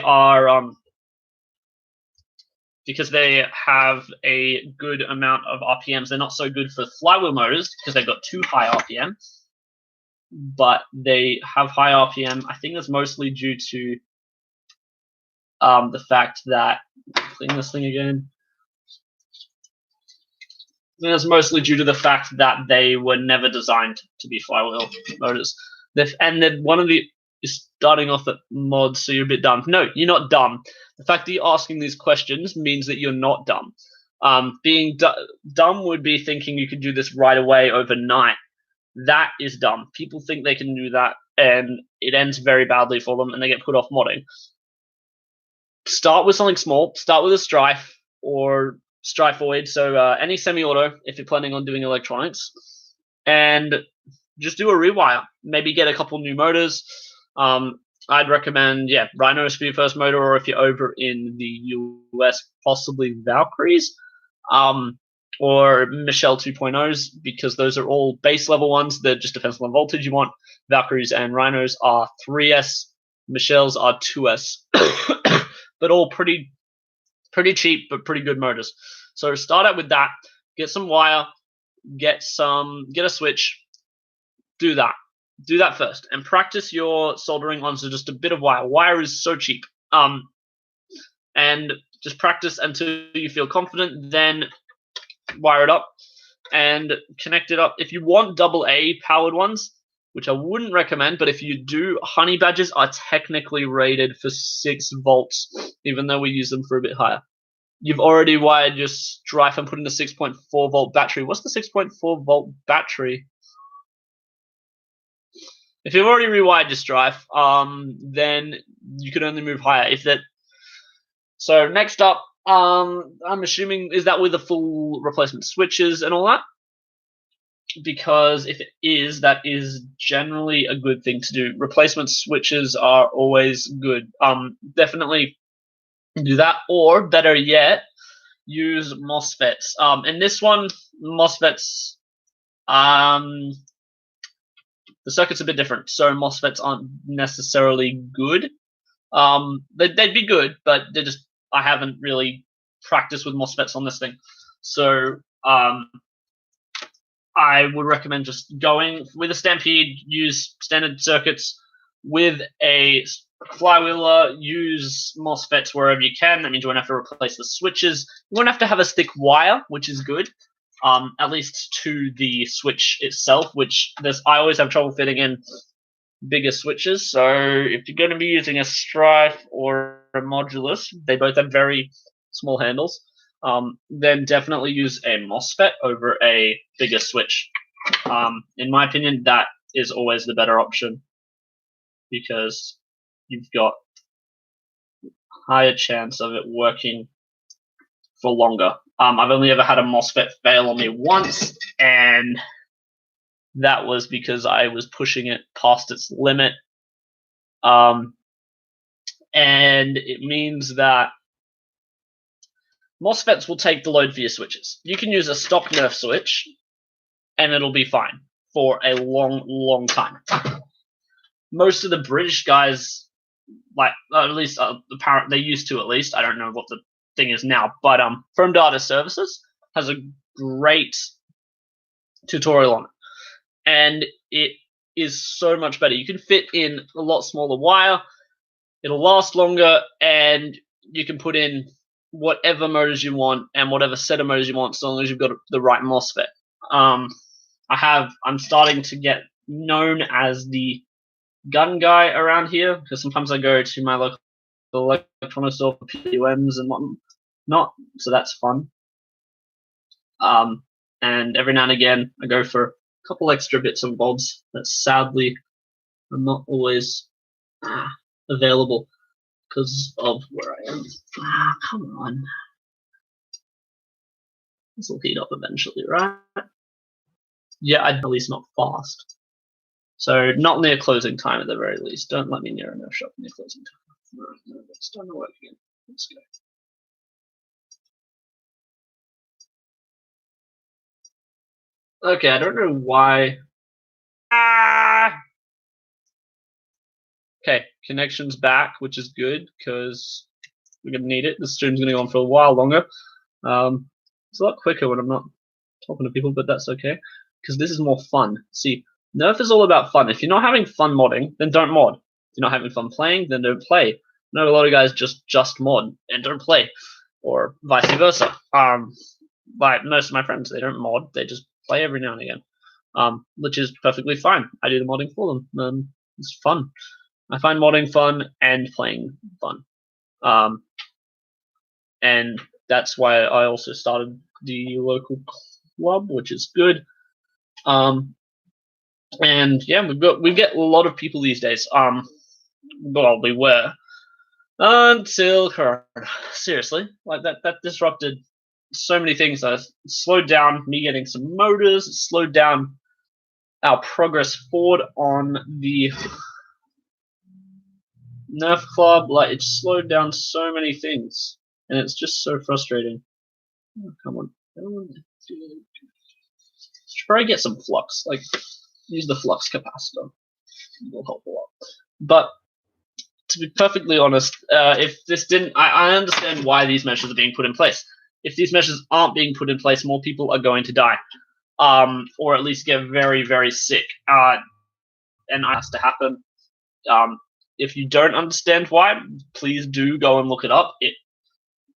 have a good amount of RPMs. They're not so good for flywheel motors because they've got too high RPM, but they have high RPM. I think that's mostly due to the fact that, clean this thing again. I think that's mostly due to the fact that they were never designed to be flywheel motors. And then one of the is starting off at mods, so you're a bit dumb. No, you're not dumb. The fact that you're asking these questions means that you're not dumb. Being dumb would be thinking you could do this right away overnight. That is dumb. People think they can do that, and it ends very badly for them, and they get put off modding. Start with something small. Start with a Strife or Strifeoid, so any semi-auto if you're planning on doing electronics, and just do a rewire. Maybe get a couple new motors. I'd recommend, Rhinos for your first motor, or if you're over in the US, possibly Valkyries, or Michelle 2.0s, because those are all base level ones that just depends on the voltage you want. Valkyries and Rhinos are 3S, Michelles are 2S, but all pretty cheap, but pretty good motors. So start out with that, get some wire, get a switch, do that first, and practice your soldering onto just a bit of wire. Wire is so cheap. And just practice until you feel confident, then wire it up and connect it up. If you want AA powered ones, which I wouldn't recommend, but if you do, honey badgers are technically rated for 6 volts, even though we use them for a bit higher. You've already wired your Strife and put in a 6.4 volt battery. What's the 6.4 volt battery? If you've already rewired your Strife, then you can only move higher. So next up, I'm assuming, is that with the full replacement switches and all that? Because if it is, that is generally a good thing to do. Replacement switches are always good. Definitely do that, or better yet, use MOSFETs. And this one, MOSFETs, the circuit's a bit different, so MOSFETs aren't necessarily good. They'd be good, but I haven't really practiced with MOSFETs on this thing. So I would recommend just going with a Stampede, use standard circuits with a flywheeler, use MOSFETs wherever you can. That means you won't have to replace the switches. You won't have to have a thick wire, which is good, at least to the switch itself, which I always have trouble fitting in bigger switches. So if you're going to be using a Strife or a Modulus, they both have very small handles. Then definitely use a MOSFET over a bigger switch. In my opinion, that is always the better option because you've got higher chance of it working for longer. I've only ever had a MOSFET fail on me once, and that was because I was pushing it past its limit. And it means that MOSFETs will take the load for your switches. You can use a stock nerf switch, and it'll be fine for a long, long time. Most of the British guys, like at least they used to at least. I don't know what the thing is now, but Firm Data Services has a great tutorial on it, and it is so much better. You can fit in a lot smaller wire. It'll last longer, and you can put in whatever motors you want and whatever set of motors you want, so long as you've got the right MOSFET. I'm starting to get known as the gun guy around here because sometimes I go to my local electronics store for PUMs and whatnot, so that's fun. And every now and again, I go for a couple extra bits and bobs that sadly are not always available because of where I am. Come on. This will heat up eventually, right? Yeah, at least not fast. So not near closing time at the very least. Don't let me near a nerf shop near closing time. Alright, no, it's starting to work again. Let's go. Okay, I don't know why. Okay, connection's back, which is good because we're gonna need it. The stream's gonna go on for a while longer. It's a lot quicker when I'm not talking to people, but that's okay because this is more fun. See, Nerf is all about fun. If you're not having fun modding, then don't mod. If you're not having fun playing, then don't play. I know a lot of guys just mod and don't play, or vice versa. Like most of my friends, they don't mod; they just play every now and again, which is perfectly fine. I do the modding for them. It's fun. I find modding fun and playing fun. And that's why I also started the local club, which is good. And yeah, we get a lot of people these days. Well, we were until Corona. Seriously, like that disrupted so many things. That slowed down me getting some motors. It slowed down our progress forward on the Nerf Club. Like it slowed down so many things, and it's just so frustrating. Oh, come on. Should probably get some flux. Like use the flux capacitor. It'll help a lot. But to be perfectly honest, if this didn't, I understand why these measures are being put in place. If these measures aren't being put in place, more people are going to die, or at least get very, very sick. And that has to happen. If you don't understand why, please do go and look it up.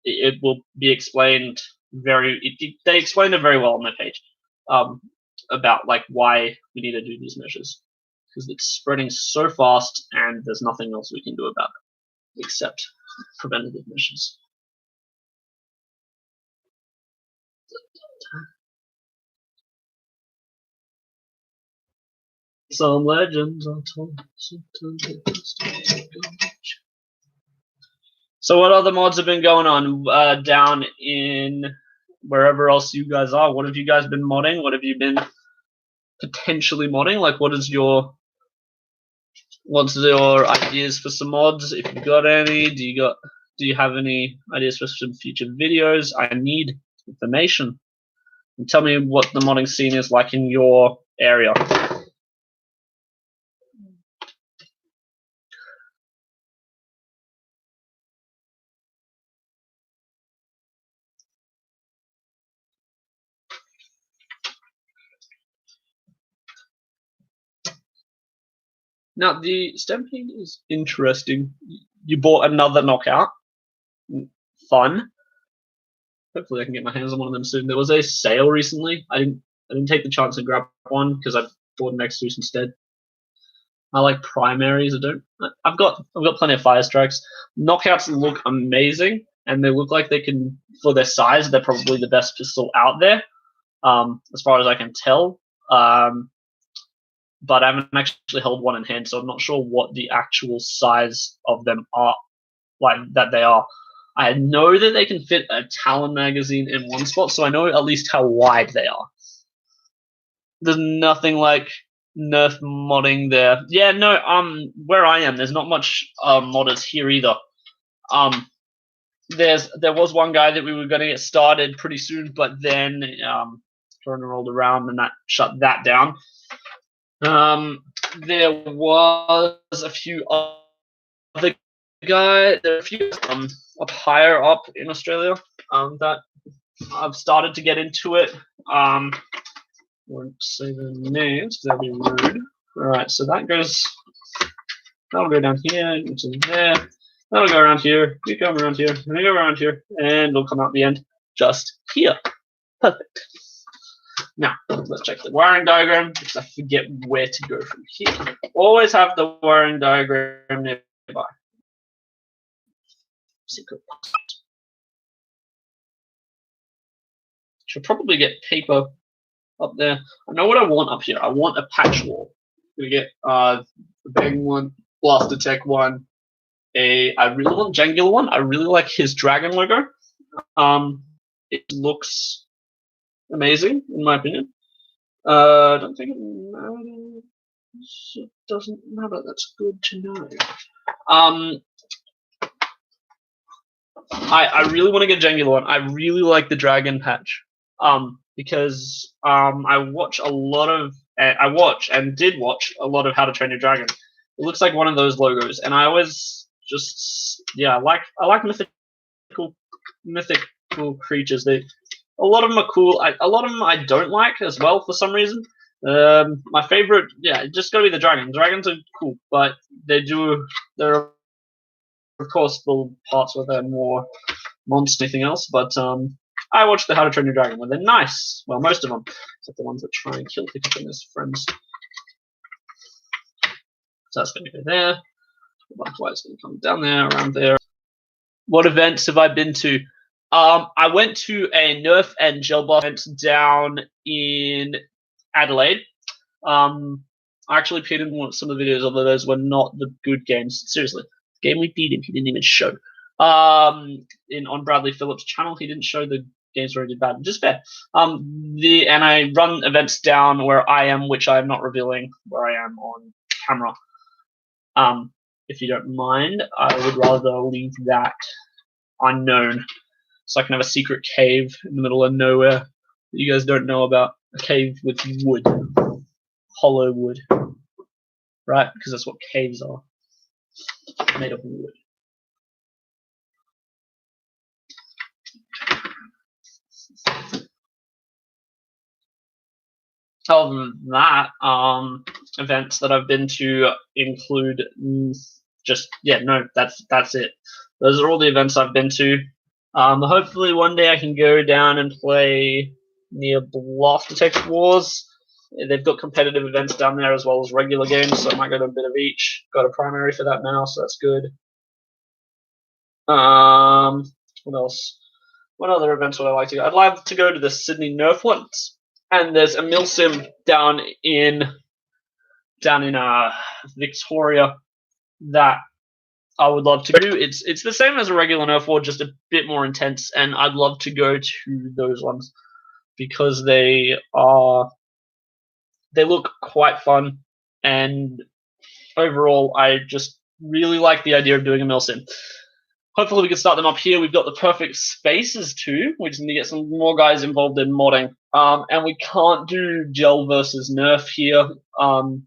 It will be explained they explained it very well on their page about like why we need to do these measures because it's spreading so fast and there's nothing else we can do about it except preventative measures. Some legends are told. So what other mods have been going on down in wherever else you guys are? What have you guys been modding? What have you been potentially modding? Like what's your ideas for some mods? If you've got any, do you have any ideas for some future videos? I need information. And tell me what the modding scene is like in your area. Now, the Stampede is interesting. You bought another knockout. Fun. Hopefully I can get my hands on one of them soon. There was a sale recently. I didn't take the chance and grab one because I bought an Exodus instead. I like primaries. I've got plenty of fire strikes. Knockouts look amazing, and they look like they can, for their size, they're probably the best pistol out there, as far as I can tell. But I haven't actually held one in hand, so I'm not sure what the actual size of them are, like that they are. I know that they can fit a Talon magazine in one spot, so I know at least how wide they are. There's nothing like nerf modding there. Yeah, no, where I am, there's not much modders here either. There was one guy that we were going to get started pretty soon, but then Corona rolled around and that shut that down. There was a few other guys, there are a few up higher up in Australia that I've started to get into it. Won't say the names, that'd be rude. Alright, so that'll go down here, into there, that'll go around here, you come around here, and you go around here, and it'll come out the end just here. Perfect. Now, let's check the wiring diagram, because I forget where to go from here. Always have the wiring diagram nearby. Secret password. Should probably get paper up there. I know what I want up here. I want a patch wall. I'm gonna get the Bang one, Blaster Tech one. I really want Jangular one. I really like his dragon logo. It looks amazing in my opinion. I don't think it matters. It doesn't matter. That's good to know. I really want to get Jangular one. I really like the dragon patch. Because I watch and did watch a lot of How to Train Your Dragon. It looks like one of those logos, and I always I like mythical creatures. A lot of them are cool. A lot of them I don't like as well for some reason. My favorite, just gotta be the dragon. Dragons are cool, but there are of course the parts where they're more monster anything else, but I watched the How to Train Your Dragon, where they're nice. Well, most of them, except the ones that try and kill people as friends. So that's going to go there. Butterfly's going to come down there, around there. What events have I been to? I went to a Nerf and Gel Buff event down in Adelaide. I actually appeared in some of the videos, although those were not the good games. Seriously, the game we beat him, he didn't even show. On Bradley Phillips' channel, he didn't show the games where he did bad, which is fair. And I run events down where I am, which I am not revealing where I am on camera. If you don't mind, I would rather leave that unknown, so I can have a secret cave in the middle of nowhere that you guys don't know about. A cave with wood, hollow wood, right? Because that's what caves are, made of wood. Other than that, events that I've been to include that's it. Those are all the events I've been to. Hopefully one day I can go down and play near Blaster Tech Wars. They've got competitive events down there as well as regular games, so I might go to a bit of each. Got a primary for that now, so that's good. What else? What other events would I like to go? I'd like to go to the Sydney Nerf ones. And there's a milsim down in Victoria that I would love to go to. It's the same as a regular Nerf war, just a bit more intense, and I'd love to go to those ones because they look quite fun, and overall I just really like the idea of doing a milsim. Hopefully we can start them up here. We've got the perfect spaces too. We just need to get some more guys involved in modding. And we can't do gel versus nerf here.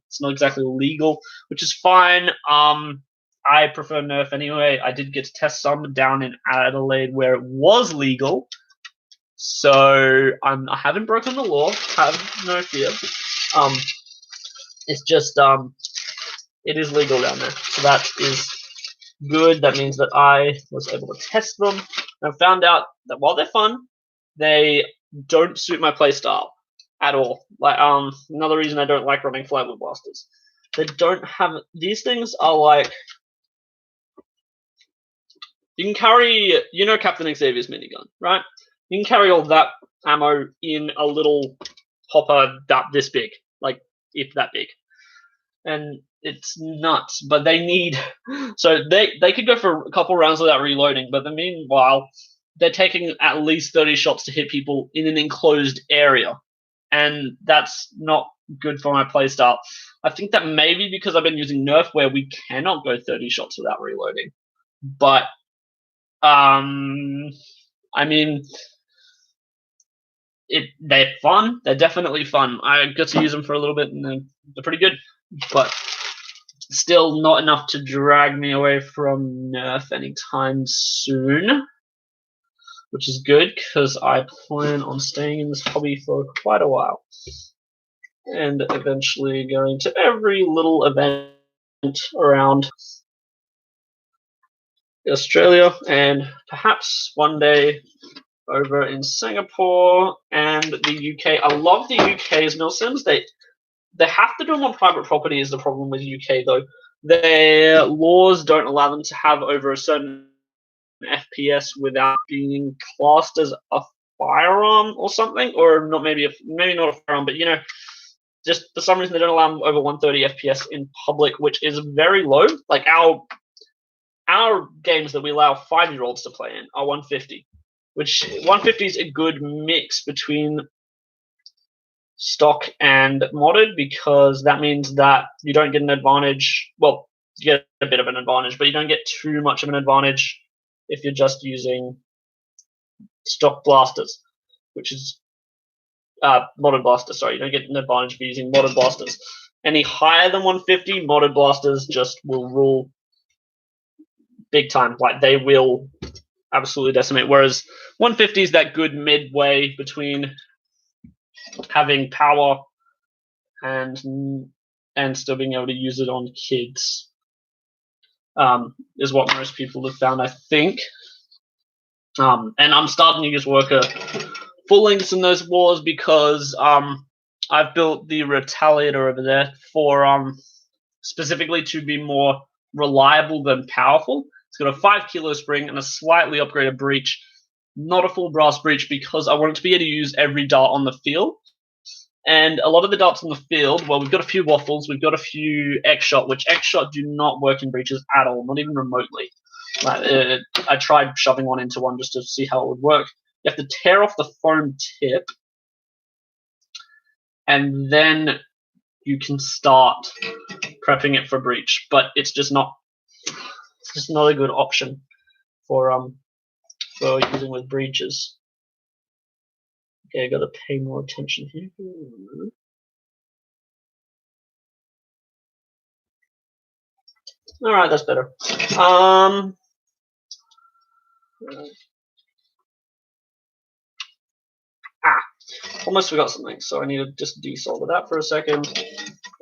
It's not exactly legal, which is fine. I prefer nerf anyway. I did get to test some down in Adelaide where it was legal. So I haven't broken the law. I have no fear. It's just it is legal down there. So that is good. That means that I was able to test them. And I found out that while they're fun, they don't suit my playstyle at all. Like another reason I don't like running Flywood Blasters. They don't have, these things are like, you can carry, you know, Captain Xavier's minigun, right? You can carry all that ammo in a little hopper this big, like if that big. And it's nuts, but they need, so they could go for a couple rounds without reloading, but meanwhile, they're taking at least 30 shots to hit people in an enclosed area. And that's not good for my playstyle. I think that maybe because I've been using Nerf where we cannot go 30 shots without reloading. But, I mean, they're fun. They're definitely fun. I got to use them for a little bit and they're pretty good. But still not enough to drag me away from Nerf anytime soon. Which is good, because I plan on staying in this hobby for quite a while. And eventually going to every little event around Australia, and perhaps one day over in Singapore and the UK. I love the UK's milsims. They have to do them on private property is the problem with UK, though. Their laws don't allow them to have over a certain FPS without being classed as a firearm or something, or not, maybe not a firearm, but you know, just for some reason they don't allow them over 130 FPS in public, which is very low. Like our games that we allow 5-year-olds to play in are 150, which 150 is a good mix between stock and modded, because that means that you don't get an advantage. Well, you get a bit of an advantage, but you don't get too much of an advantage if you're just using stock blasters, which is modded blasters. Sorry, you don't get an advantage for using modded blasters. Any higher than 150, modded blasters just will rule big time. Like, they will absolutely decimate. Whereas 150 is that good midway between having power and still being able to use it on kids. Is what most people have found, I think. And I'm starting to use worker full links in those wars because I've built the Retaliator over there for specifically to be more reliable than powerful. It's got a 5 kilo spring and a slightly upgraded breach, not a full brass breach, because I want it to be able to use every dart on the field. And a lot of the darts on the field, well, we've got a few waffles, we've got a few X-Shot, which X-Shot do not work in breaches at all, not even remotely. I tried shoving one into one just to see how it would work. You have to tear off the foam tip, and then you can start prepping it for breach. But it's just not a good option for using with breaches. Okay, I gotta pay more attention here. All right, that's better. Almost forgot something, so I need to just desolder that for a second.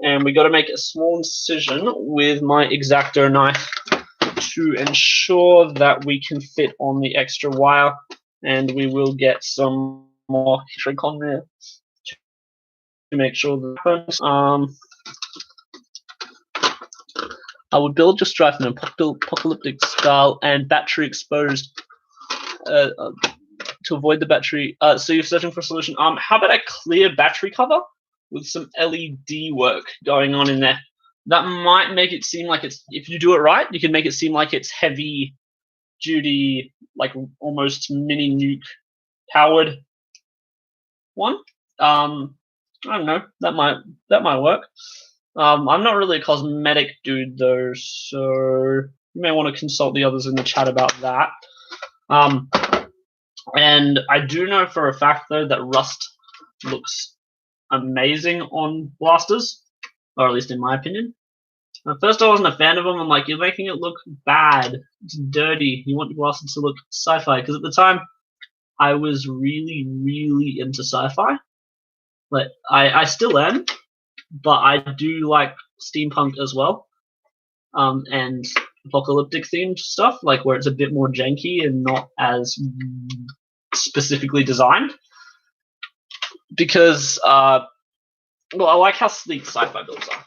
And we got to make a small incision with my X-Acto knife to ensure that we can fit on the extra wire, and we will get some more shrink on there to make sure that happens. I would build your strife in an apocalyptic style and battery exposed to avoid the battery. So you're searching for a solution. How about a clear battery cover with some LED work going on in there? That might make it seem like it's, if you do it right, you can make it seem like it's heavy duty, like almost mini nuke powered one. I don't know. That might work. I'm not really a cosmetic dude though, so you may want to consult the others in the chat about that. And I do know for a fact though that rust looks amazing on blasters, or at least in my opinion. At first I wasn't a fan of them. I'm like, you're making it look bad. It's dirty. You want your blasters to look sci-fi. Because at the time, I was really, really into sci-fi. Like, I still am, but I do like steampunk as well. and apocalyptic themed stuff, like where it's a bit more janky and not as specifically designed. Because I like how sleek sci-fi builds are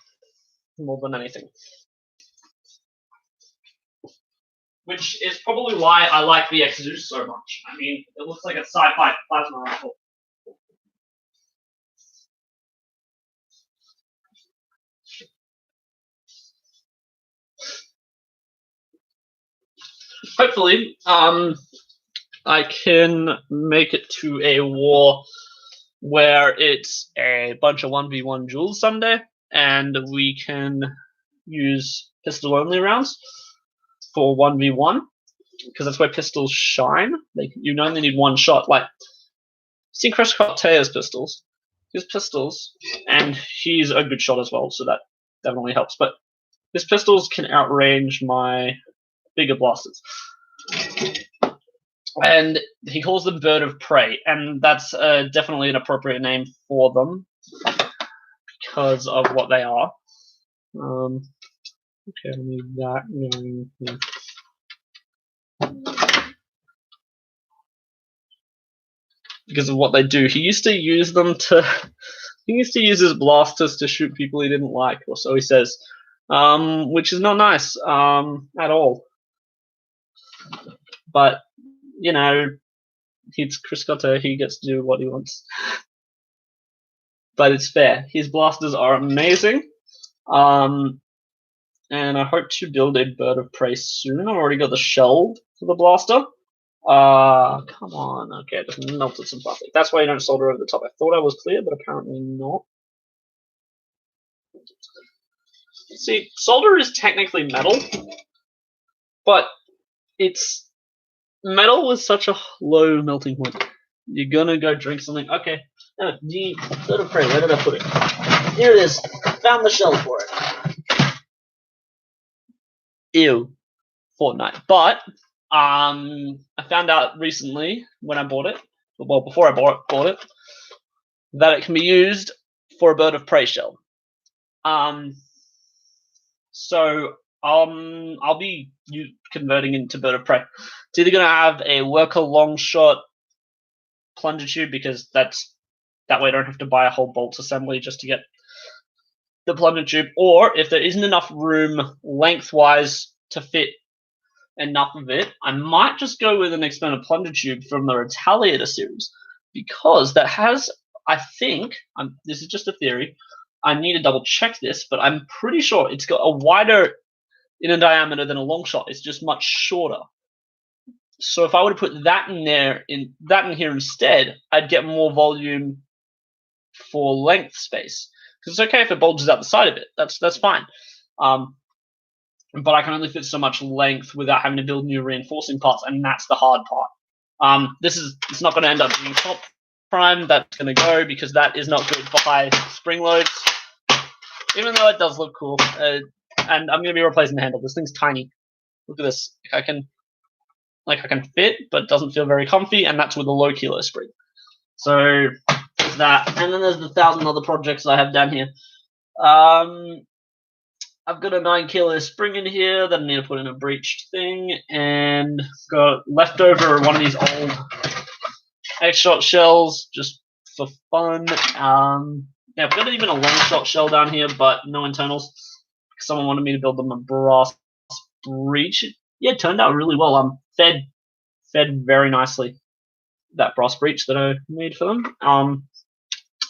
more than anything. Which is probably why I like the Exodus so much. I mean, it looks like a sci-fi plasma rifle. Hopefully, I can make it to a war where it's a bunch of 1v1 duels someday, and we can use pistol-only rounds for 1v1, because that's where pistols shine. Like, you only need one shot. Like, see Chris Cortea's pistols. His pistols, and he's a good shot as well, so that definitely helps. But his pistols can outrange my bigger blasters. And he calls them bird of prey, and that's definitely an appropriate name for them because of what they are. Okay, I need that going here. Because of what they do. He used to use them to. He used to use his blasters to shoot people he didn't like, or so he says, which is not nice at all. But you know, he's Chris Cotter. He gets to do what he wants. But it's fair. His blasters are amazing. And I hope to build a bird of prey soon. I've already got the shell for the blaster. Come on. Okay, I just melted some plastic. That's why you don't solder over the top. I thought I was clear, but apparently not. See, solder is technically metal, but it's metal with such a low melting point. You're gonna go drink something. Okay, no, the bird of prey. Where did I put it? Here it is. Found the shell for it. Ew. Fortnite. But I found out recently when I bought it, well, before I bought it, that it can be used for a bird of prey shell. So I'll be converting into bird of prey. It's either gonna have a worker long shot plunger tube, because that way I don't have to buy a whole bolt assembly just to get the plunger tube, or if there isn't enough room lengthwise to fit enough of it, I might just go with an expanded plunger tube from the Retaliator series, because that has, I think, this is just a theory, I need to double check this, but I'm pretty sure it's got a wider inner diameter than a long shot. It's just much shorter. So if I were to put that in here instead, I'd get more volume for length space. Because it's okay if it bulges out the side of it. That's fine. But I can only fit so much length without having to build new reinforcing parts, and that's the hard part. It's not going to end up being top prime. That's going to go, because that is not good for high spring loads. Even though it does look cool, and I'm going to be replacing the handle. This thing's tiny. Look at this. I can fit, but it doesn't feel very comfy, and that's with a low kilo spring. So there's that, and then there's the 1,000 other projects I have down here. I've got a 9 kilo spring in here that I need to put in a breached thing, and got leftover one of these old X-shot shells just for fun. Yeah, I've got even a long shot shell down here, but no internals. Someone wanted me to build them a brass breach. Yeah, it turned out really well. Fed very nicely, that brass breach that I made for them.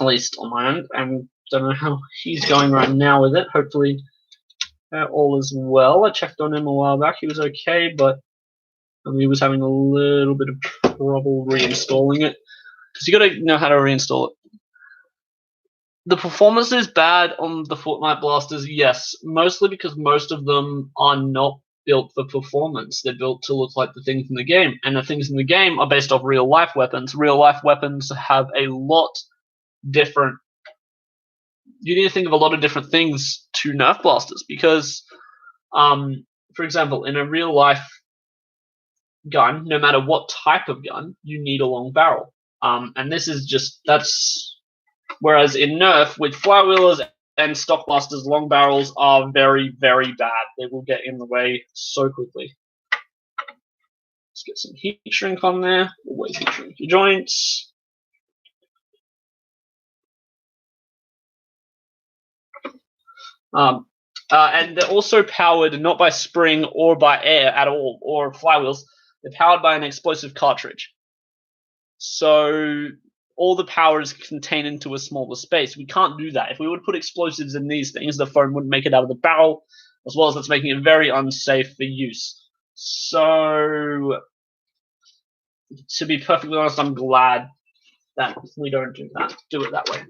At least on my end, and don't know how he's going right now with it. Hopefully all is well. I checked on him a while back. He was okay, but he was having a little bit of trouble reinstalling it, because you got to know how to reinstall it. The performance is bad on the Fortnite blasters, yes, mostly because most of them are not built for performance. They're built to look like the things in the game, and the things in the game are based off real life weapons. Real life weapons have a lot different. You need to think of a lot of different things to nerf blasters, because, for example, in a real life gun, no matter what type of gun, you need a long barrel. And this is just, whereas in Nerf, with flywheelers and stock blasters, long barrels are very, very bad. They will get in the way so quickly. Let's get some heat shrink on there. Always heat shrink your joints. And they're also powered not by spring or by air at all, or flywheels. They're powered by an explosive cartridge. So all the power is contained into a smaller space. We can't do that. If we would put explosives in these things, the foam wouldn't make it out of the barrel, as well as it's making it very unsafe for use. So, to be perfectly honest, I'm glad that we don't do it that way.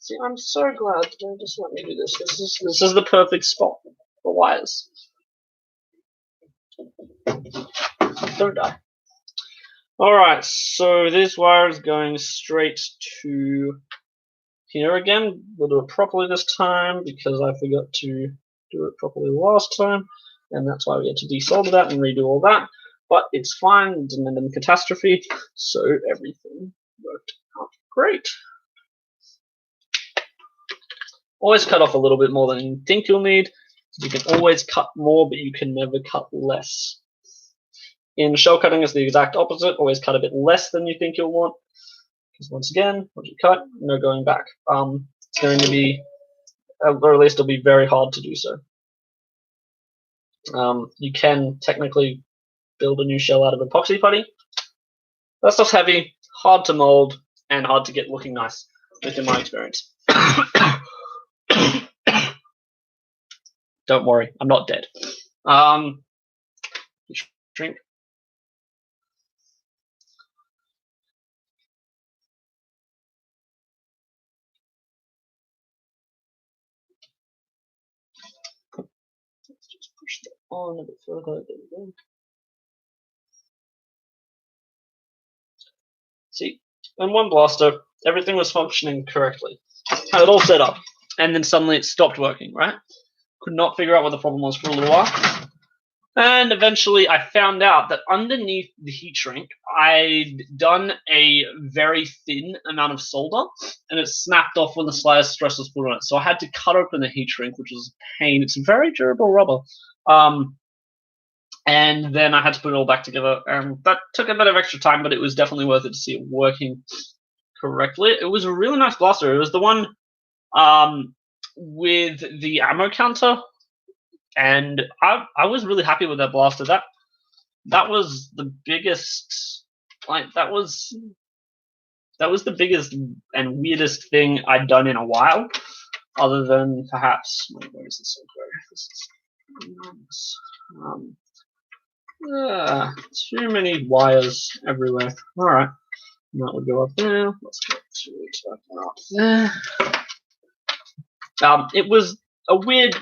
See, I'm so glad they just let me do this. This is the perfect spot for wires. Don't die. Alright, so this wire is going straight to here again. We'll do it properly this time because I forgot to do it properly last time, and that's why we had to desolder that and redo all that. But it's fine, it didn't end in catastrophe, so everything worked out great. Always cut off a little bit more than you think you'll need. You can always cut more, but you can never cut less. In shell cutting, it's the exact opposite. Always cut a bit less than you think you'll want. Because once again, once you cut, no going back. It's going to be, or at least it'll be very hard to do so. You can technically build a new shell out of epoxy putty. That stuff's heavy, hard to mold, and hard to get looking nice, within my experience. Don't worry, I'm not dead. Drink. Let's just push that on a bit further. There we go. See, in one blaster, everything was functioning correctly. Had it all set up, and then suddenly it stopped working, right? Could not figure out what the problem was for a little while. And eventually I found out that underneath the heat shrink, I'd done a very thin amount of solder, and it snapped off when the slightest stress was put on it. So I had to cut open the heat shrink, which was a pain. It's very durable rubber. And then I had to put it all back together, and that took a bit of extra time, but it was definitely worth it to see it working correctly. It was a really nice blaster. It was the one with the ammo counter, and I was really happy with that blaster. That was the biggest, that was the biggest and weirdest thing I'd done in a while, other than perhaps, where is this enormous. Too many wires everywhere. Alright, that would go up there. Let's go to up there. It was a weird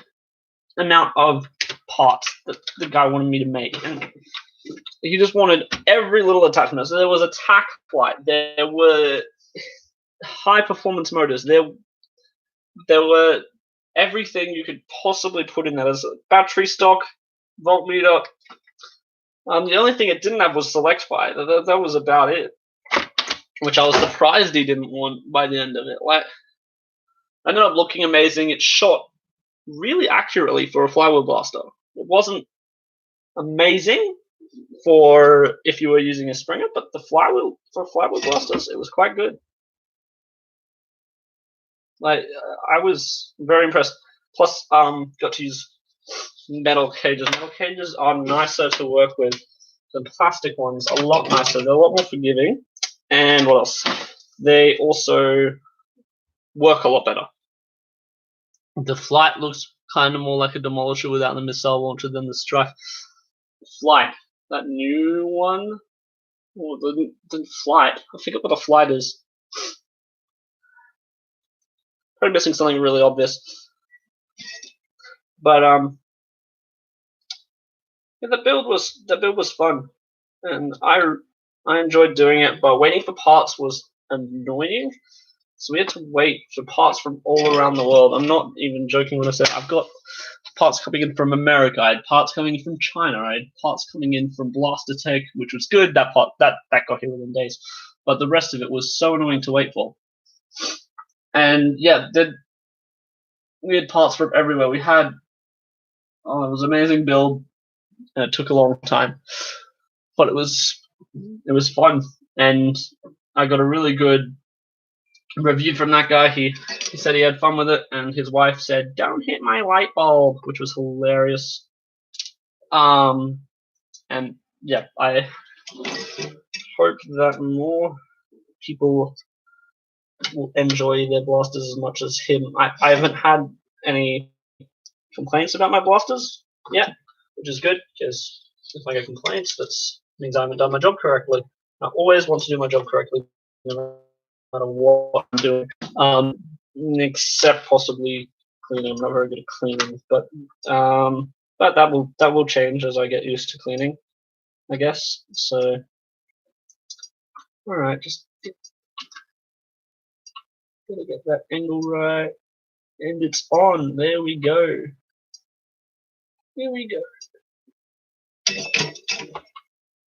amount of parts that the guy wanted me to make, and he just wanted every little attachment. So there was a tack light, there were high performance motors, there were everything you could possibly put in there. There's a battery stock, voltmeter. The only thing it didn't have was select fire. That was about it, which I was surprised he didn't want by the end of it. Like, I ended up looking amazing. It shot really accurately for a flywheel blaster. It wasn't amazing for if you were using a Springer, but for flywheel blasters, it was quite good. Like, I was very impressed. Plus, got to use metal cages. Metal cages are nicer to work with than plastic ones. A lot nicer. They're a lot more forgiving. And what else? They also work a lot better. The Flight looks kind of more like a demolisher without the missile launcher than the Strife. Flight, that new one. Oh, the Flight. I forget what the Flight is. Probably missing something really obvious. But yeah, the build was fun, and I enjoyed doing it. But waiting for parts was annoying. So we had to wait for parts from all around the world. I'm not even joking when I say I've got parts coming in from America. I had parts coming in from China. I had parts coming in from Blaster Tech, which was good. That part that got here within days. But the rest of it was so annoying to wait for. And yeah, we had parts from everywhere. We had it was an amazing build, and it took a long time, but it was fun, and I got a really good review from that guy. He said he had fun with it, and his wife said, "Don't hit my light bulb," which was hilarious. And yeah, I hope that more people will enjoy their blasters as much as him. I haven't had any complaints about my blasters yet, which is good, because if I get complaints, that means I haven't done my job correctly. I always want to do my job correctly, no matter what I'm doing, except possibly cleaning. I'm not very good at cleaning, but that will change as I get used to cleaning, I guess. So, all right, just gotta get that angle right, and it's on. There we go. Here we go.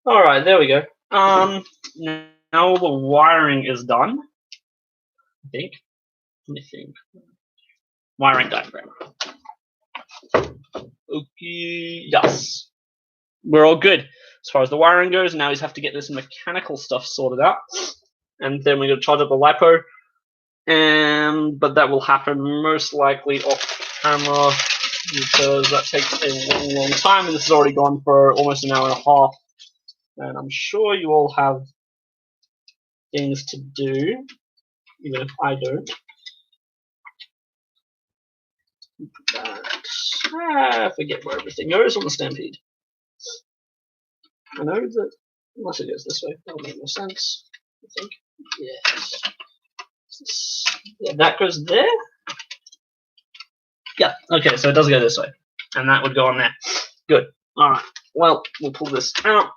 All right, there we go. Now the wiring is done. I think. Let me think. Wiring diagram. Okay. Yes. We're all good as far as the wiring goes. Now we have to get this mechanical stuff sorted out, and then we're gonna charge up the lipo. But that will happen most likely off camera, because that takes a long time, and this has already gone for almost an hour and a half. And I'm sure you all have things to do, even if I don't. I forget where everything goes on the Stampede. I know that, unless it goes this way, that'll make more sense, I think. Yes. Yeah, that goes there? Yeah, okay, so it does go this way. And that would go on there. Good. Alright, well, we'll pull this out.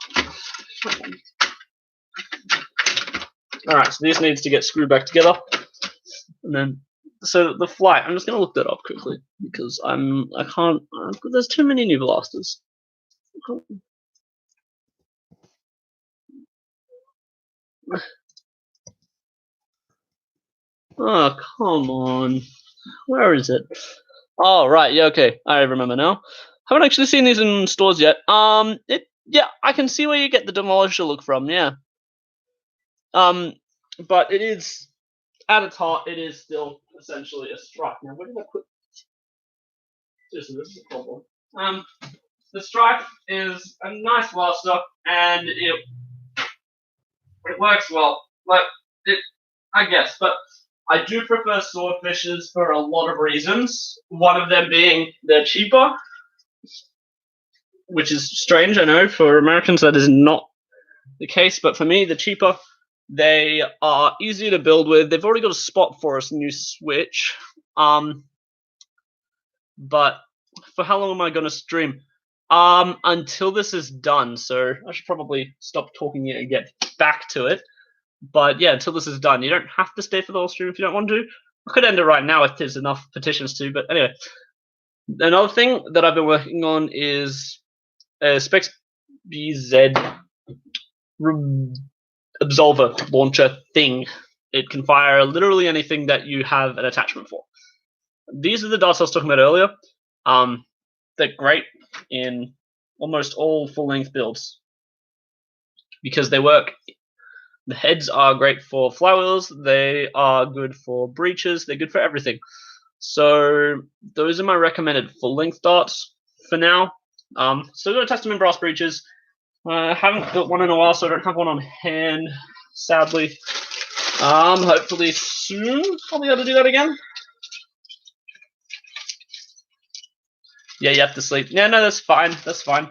Alright, so this needs to get screwed back together. And then, so the flight, I'm just going to look that up quickly, because I can't, there's too many new blasters. Oh, come on. Where is it? Oh, right, yeah, okay, I remember now. Haven't actually seen these in stores yet. Yeah, I can see where you get the Demolisher look from, yeah. But it is, at its heart, it is still essentially a strike. Now, where did I put this? This is a problem. The strike is a nice blaster, and it works well. Like, I guess, but I do prefer swordfishes for a lot of reasons. One of them being they're cheaper, which is strange, I know. For Americans, that is not the case, but for me, they're cheaper. They are easier to build with. They've already got a spot for us, new switch. But for how long am I going to stream? Until this is done. So I should probably stop talking and get back to it. But yeah, until this is done. You don't have to stay for the whole stream if you don't want to. I could end it right now if there's enough petitions to. But anyway, another thing that I've been working on is a Specs BZ Absolver launcher thing. It can fire literally anything that you have an attachment for. These are the darts I was talking about earlier. They're great in almost all full-length builds because they work. The heads are great for flywheels. They are good for breaches. They're good for everything. So those are my recommended full-length darts for now. Still got to test them in brass breaches. I haven't built one in a while, so I don't have one on hand, sadly. Hopefully soon I'll be able to do that again. Yeah, you have to sleep. Yeah, no, that's fine. That's fine.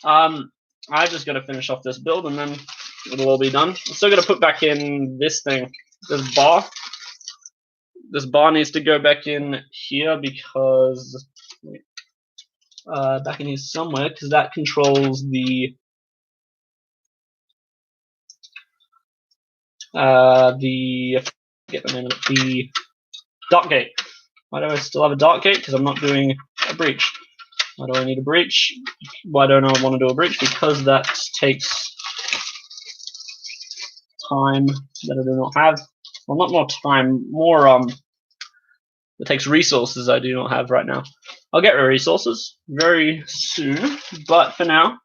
I just got to finish off this build, and then it'll all be done. I'm still going to put back in this thing, this bar. This bar needs to go back in here because back in here somewhere, because that controls the get the name of it, the dart gate. Why do I still have a dart gate? Because I'm not doing a breach. Why do I need a breach? Why don't I want to do a breach? Because that takes time that I do not have. Well, not more time, more It takes resources I do not have right now. I'll get resources very soon, but for now,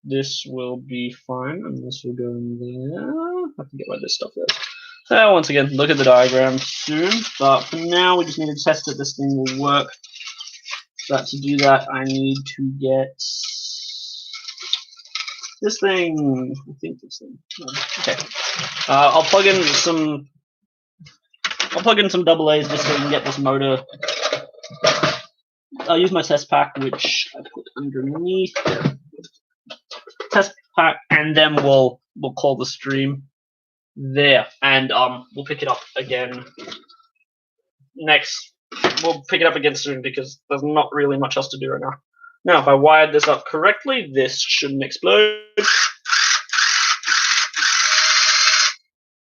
this will be fine, and this will go in there. I can get rid of this stuff there. Once again, look at the diagram soon, but for now, we just need to test that this thing will work. But to do that, I need to get this thing. I think this thing. Okay. I'll plug in some double A's just so we can get this motor. I'll use my test pack, which I put underneath there. Test pack, and then we'll call the stream there, and we'll pick it up again next. We'll pick it up again soon because there's not really much else to do right now. Now, if I wired this up correctly, this shouldn't explode.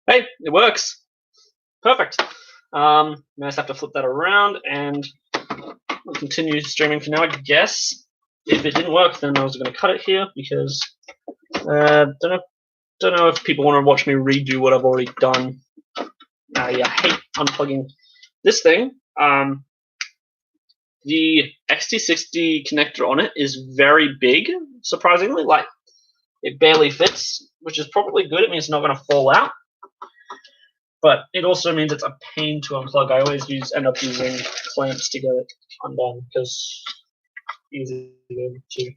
Hey, it works. Perfect. I just have to flip that around and we'll continue streaming for now, I guess. If it didn't work, then I was going to cut it here because don't know if people want to watch me redo what I've already done. Yeah, I hate unplugging this thing. The XT60 connector on it is very big, surprisingly. Like, it barely fits, which is probably good. It means it's not going to fall out. But it also means it's a pain to unplug. I always end up using clamps to get it undone because it's easy to.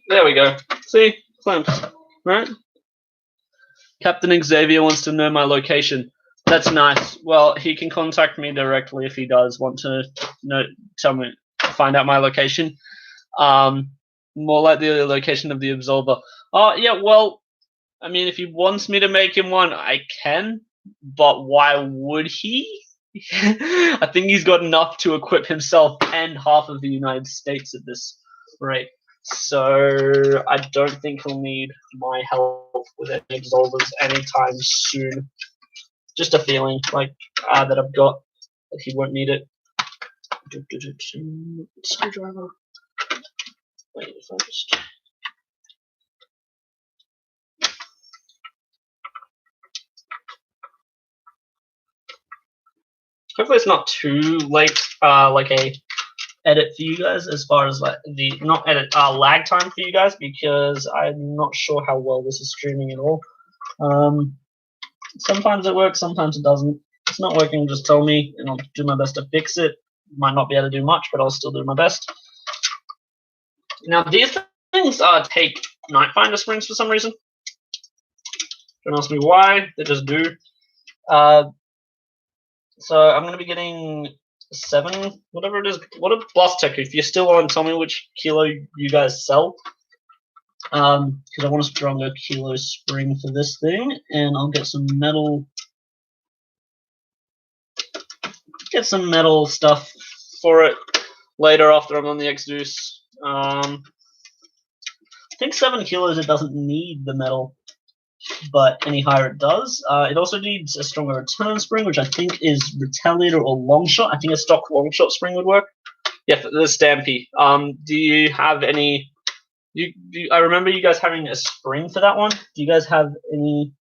There we go. See? Clamps. Right? Captain Xavier wants to know my location. That's nice. Well, he can contact me directly if he does want to find out my location. More like the location of the Absolver. Oh, yeah, well, I mean, if he wants me to make him one, I can. But why would he? I think he's got enough to equip himself and half of the United States at this rate. So I don't think he'll need my help with any Absolvers anytime soon. Just a feeling like that I've got that he won't need it. Screwdriver. Wait, if I just. Hopefully it's not too late, like a edit for you guys as far as like the not edit lag time for you guys, because I'm not sure how well this is streaming at all. Sometimes it works, sometimes it doesn't. If it's not working, just tell me and I'll do my best to fix it. Might not be able to do much, but I'll still do my best. Now these things take Nightfinder springs for some reason. Don't ask me why, they just do. So I'm going to be getting 7, whatever it is. What a Blast Tech. If you're still on, tell me which kilo you guys sell. Because I want a stronger kilo spring for this thing, and I'll get some metal. Get some metal stuff for it later after I'm on the X-Deuce. I think 7 kilos it doesn't need the metal, but any higher it does. It also needs a stronger return spring, which I think is Retaliator or Longshot. I think a stock Longshot spring would work. Yeah, for the Stampede. Do you have any? I remember you guys having a spring for that one. Do you guys have any?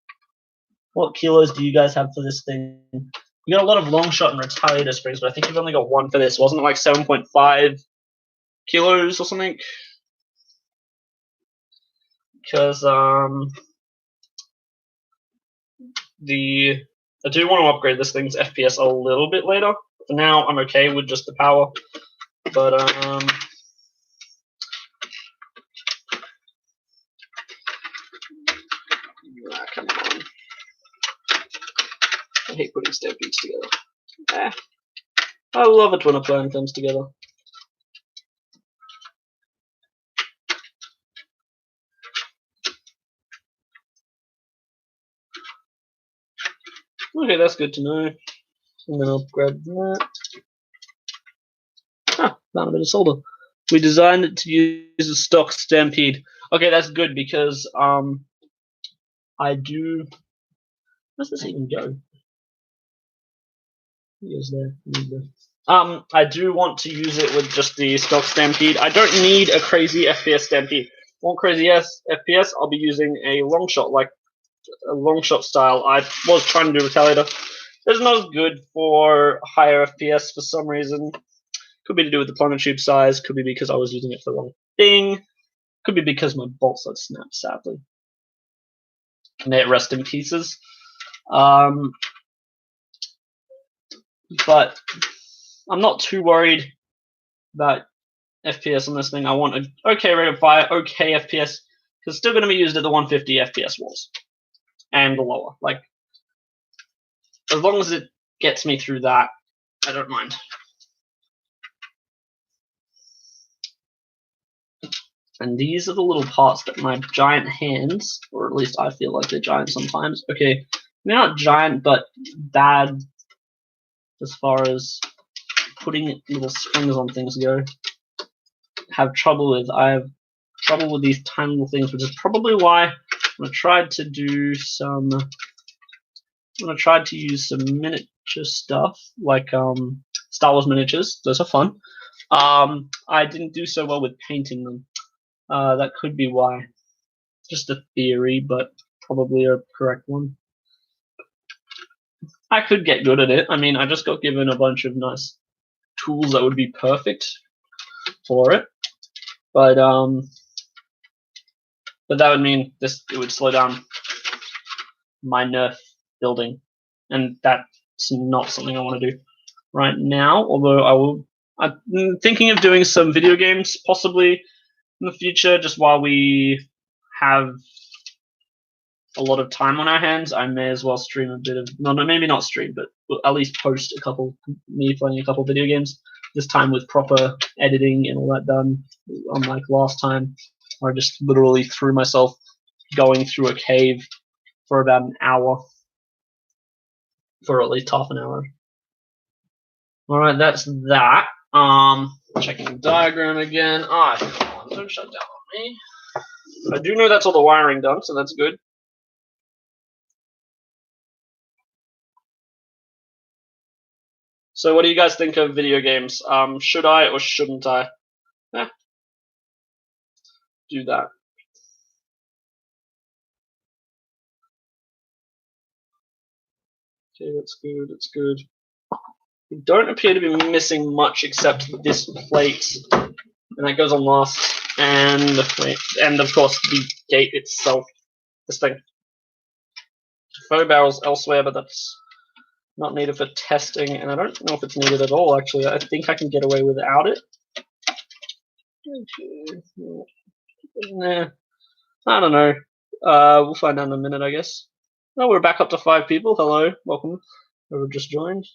What kilos do you guys have for this thing? You got a lot of Longshot and Retaliator springs, but I think you've only got 1 for this. Wasn't it like 7.5 kilos or something? Because I do want to upgrade this thing's FPS a little bit later. For now, I'm okay with just the power, but come on. I hate putting Stampedes together. I love it when a plan comes together. Okay, that's good to know. And then I'll grab that. Found a bit of solder. We designed it to use a stock Stampede. Okay, that's good because I do. Where's this even go? He goes there. I do want to use it with just the stock Stampede. I don't need a crazy FPS Stampede. Want crazy FPS? I'll be using a Longshot like a long shot style. I was trying to do Retaliator. It's not as good for higher FPS for some reason. Could be to do with the deployment tube size. Could be because I was using it for the wrong thing. Could be because my bolts had snapped, sadly. May it rest in pieces. But I'm not too worried about FPS on this thing. I want an okay rate of fire, okay FPS, because it's still going to be used at the 150 FPS walls and lower. Like, as long as it gets me through that, I don't mind. And these are the little parts that my giant hands, or at least I feel like they're giant sometimes. Okay, they're not giant, but bad as far as putting little springs on things go. Have trouble with. I have trouble with these tiny little things, which is probably why when I tried to do some, when I tried to use some miniature stuff like Star Wars miniatures, those are fun. I didn't do so well with painting them. That could be why. Just a theory, but probably a correct one. I could get good at it. I mean, I just got given a bunch of nice tools that would be perfect for it, but that would mean it would slow down my nerf building, and that's not something I want to do right now. Although I'm thinking of doing some video games possibly in the future, just while we have a lot of time on our hands. I may as well stream a bit of, no, maybe not stream, but at least post me playing a couple video games. This time with proper editing and all that done, unlike last time, where I just literally threw myself going through a cave for about an hour, for at least half an hour. All right, that's that. Checking the diagram again. Ah, come on, don't shut down on me. I do know that's all the wiring done, so that's good. So what do you guys think of video games? Should I or shouldn't I? Do that. Okay, that's good, that's good. We don't appear to be missing much except this plate, and that goes on last. And wait, and of course the gate itself. This thing. Faux barrels elsewhere, but that's not needed for testing, and I don't know if it's needed at all, actually. I think I can get away without it. Nah, I don't know. We'll find out in a minute, I guess. Oh, we're back up to 5 people. Hello, welcome. Whoever just joined.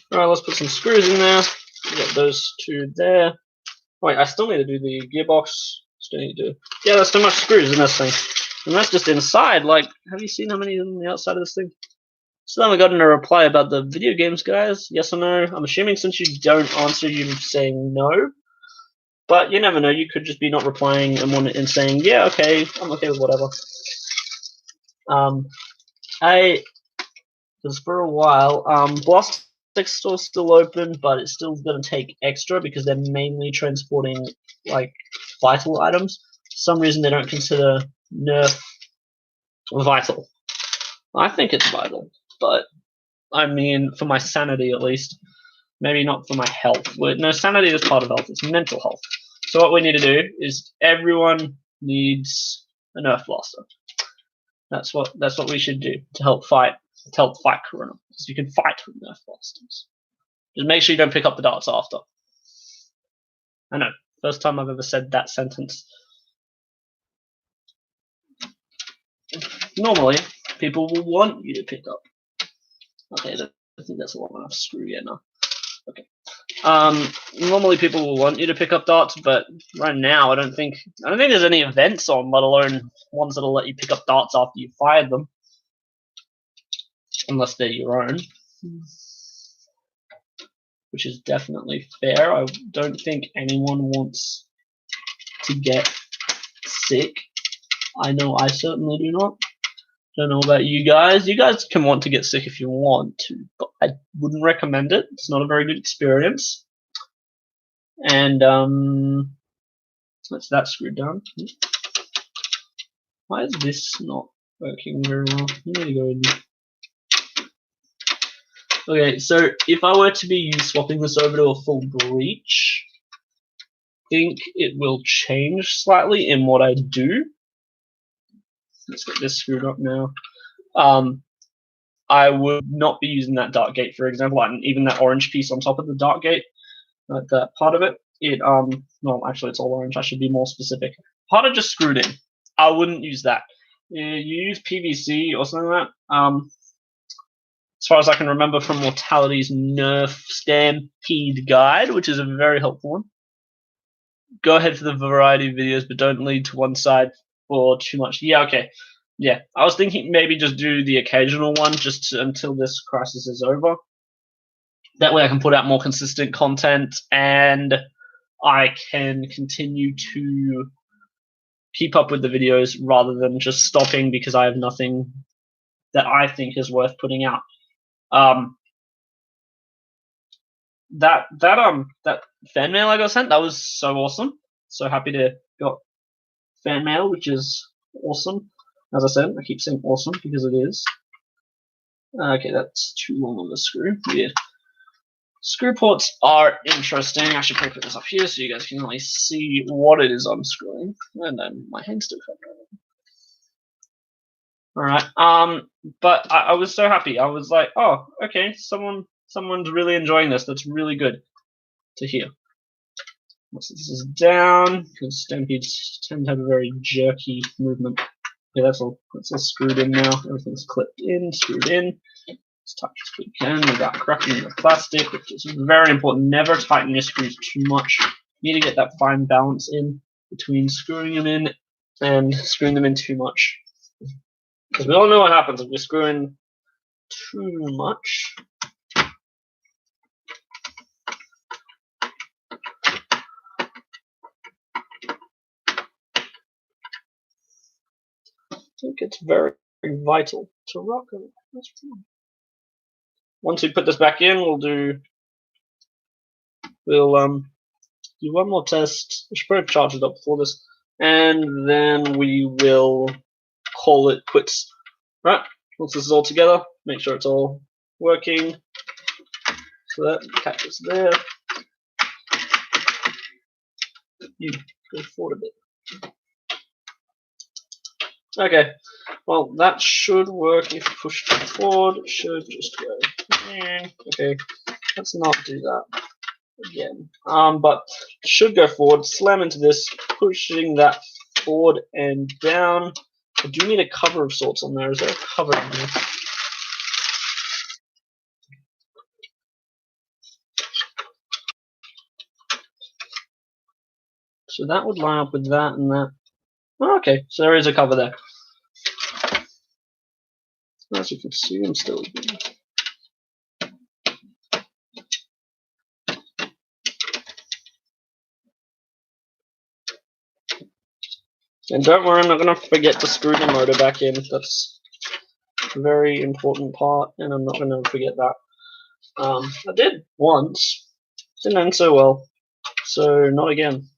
Alright, let's put some screws in there. We got those 2 there. Wait, I still need to do the gearbox. Still need to. Yeah, there's so much screws in this thing. And that's just inside. Like, have you seen how many on the outside of this thing? So then we got in a reply about the video games, guys. Yes or no? I'm assuming since you don't answer, you're saying no. But you never know. You could just be not replying and saying, yeah, okay, I'm okay with whatever. Because for a while, Blast Store's still open, but it's still going to take extra because they're mainly transporting like vital items. For some reason, they don't consider Nerf vital. I think it's vital, but I mean, for my sanity at least, maybe not for my health. No, sanity is part of health. It's mental health. So what we need to do is everyone needs a Nerf blaster. That's what we should do to help fight Corona. Because you can fight with Nerf blasters. Just make sure you don't pick up the darts after. I know, first time I've ever said that sentence. Normally, people will want you to pick up. Okay, I think that's a long enough screw yet now. Okay. Normally people will want you to pick up darts, but right now I don't think there's any events on, let alone ones that'll let you pick up darts after you fired them. Unless they're your own. Which is definitely fair. I don't think anyone wants to get sick. I know I certainly do not. Don't know about you guys. You guys can want to get sick if you want to, but I wouldn't recommend it. It's not a very good experience. And that's that screwed down. Why is this not working very well? I need to go in. Okay, so if I were to be swapping this over to a full breach, I think it will change slightly in what I do. Let's get this screwed up now. I would not be using that dark gate, for example, and even that orange piece on top of the dark gate, that part of it. Well, actually, it's all orange. I should be more specific. Part of just screwed in. I wouldn't use that. You use PVC or something like that. As far as I can remember from Mortality's Nerf Stampede guide, which is a very helpful one. Go ahead for the variety of videos, but don't lead to one side for too much. Yeah, okay. Yeah, I was thinking maybe just do the occasional one just until this crisis is over. That way I can put out more consistent content and I can continue to keep up with the videos rather than just stopping because I have nothing that I think is worth putting out. That fan mail I got sent, that was so awesome. So happy to got fan mail, which is awesome. As I said, I keep saying awesome because it is. Okay, that's too long on the screw. Weird. Screw ports are interesting. I should probably put this up here so you guys can really see what it is unscrewing. And then my hand's still covering it. Alright, but I was so happy. I was like, oh, okay, someone's really enjoying this. That's really good to hear. Once this is down, because Stampedes tend to have a very jerky movement. Okay, that's all screwed in now. Everything's clipped in, screwed in. As tight as we can without cracking the plastic, which is very important. Never tighten your screws too much. You need to get that fine balance in between screwing them in and screwing them in too much. Because we all know what happens if we screw in too much. I think it's very, very vital to rock them. That's true. Once we put this back in, we'll do one more test. We should probably charge it up before this, and then we will call it quits. Right? Once this is all together, make sure it's all working. So that catch is there. You go forward a bit. Okay. Well, that should work if pushed forward. It should just go. Okay. Let's not do that again. But should go forward. Slam into this, pushing that forward and down. I do need a cover of sorts on there. Is there a cover in there? So that would line up with that and that. Oh, okay, so there is a cover there. As you can see, I'm still. And don't worry, I'm not going to forget to screw the motor back in. That's a very important part, and I'm not going to forget that. I did once. Didn't end so well. So, not again.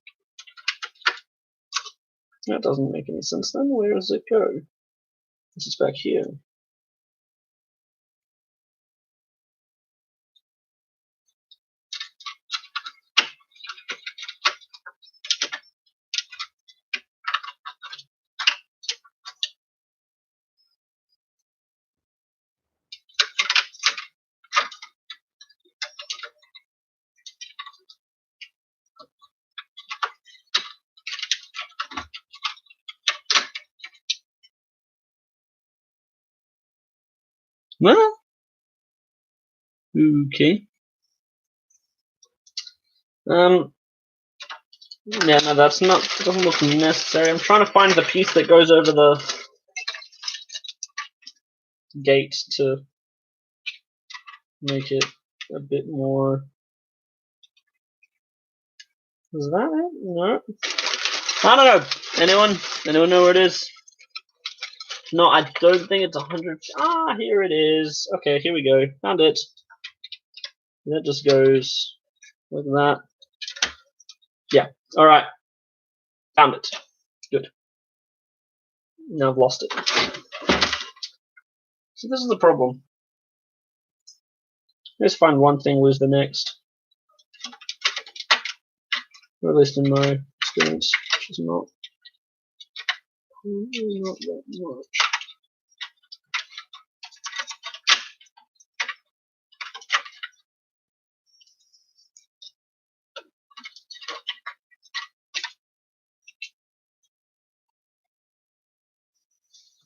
That doesn't make any sense then. Where does it go? This is back here. Well, okay. Yeah, no, that doesn't look necessary. I'm trying to find the piece that goes over the gate to make it a bit more. Is that it? No. I don't know. Anyone know where it is? No, I don't think it's 100. Ah, here it is. Okay, here we go. Found it. And it just goes like that. Yeah. All right. Found it. Good. Now I've lost it. So this is the problem. Let's find one thing, lose the next. Or at least in my experience, which is not that much.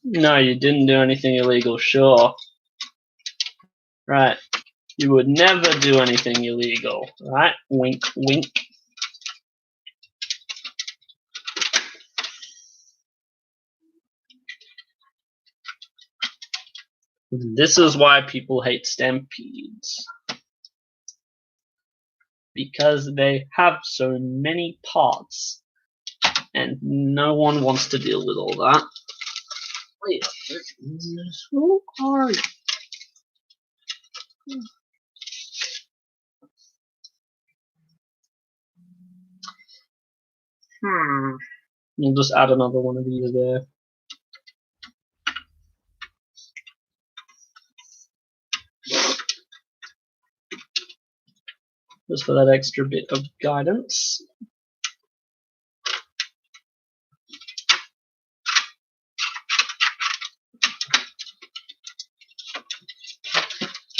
No, you didn't do anything illegal, sure. Right. You would never do anything illegal, right? Wink, wink. This is why people hate stampedes. Because they have so many parts, and no one wants to deal with all that. Wait, who are you? We'll just add another one of these there. Just for that extra bit of guidance.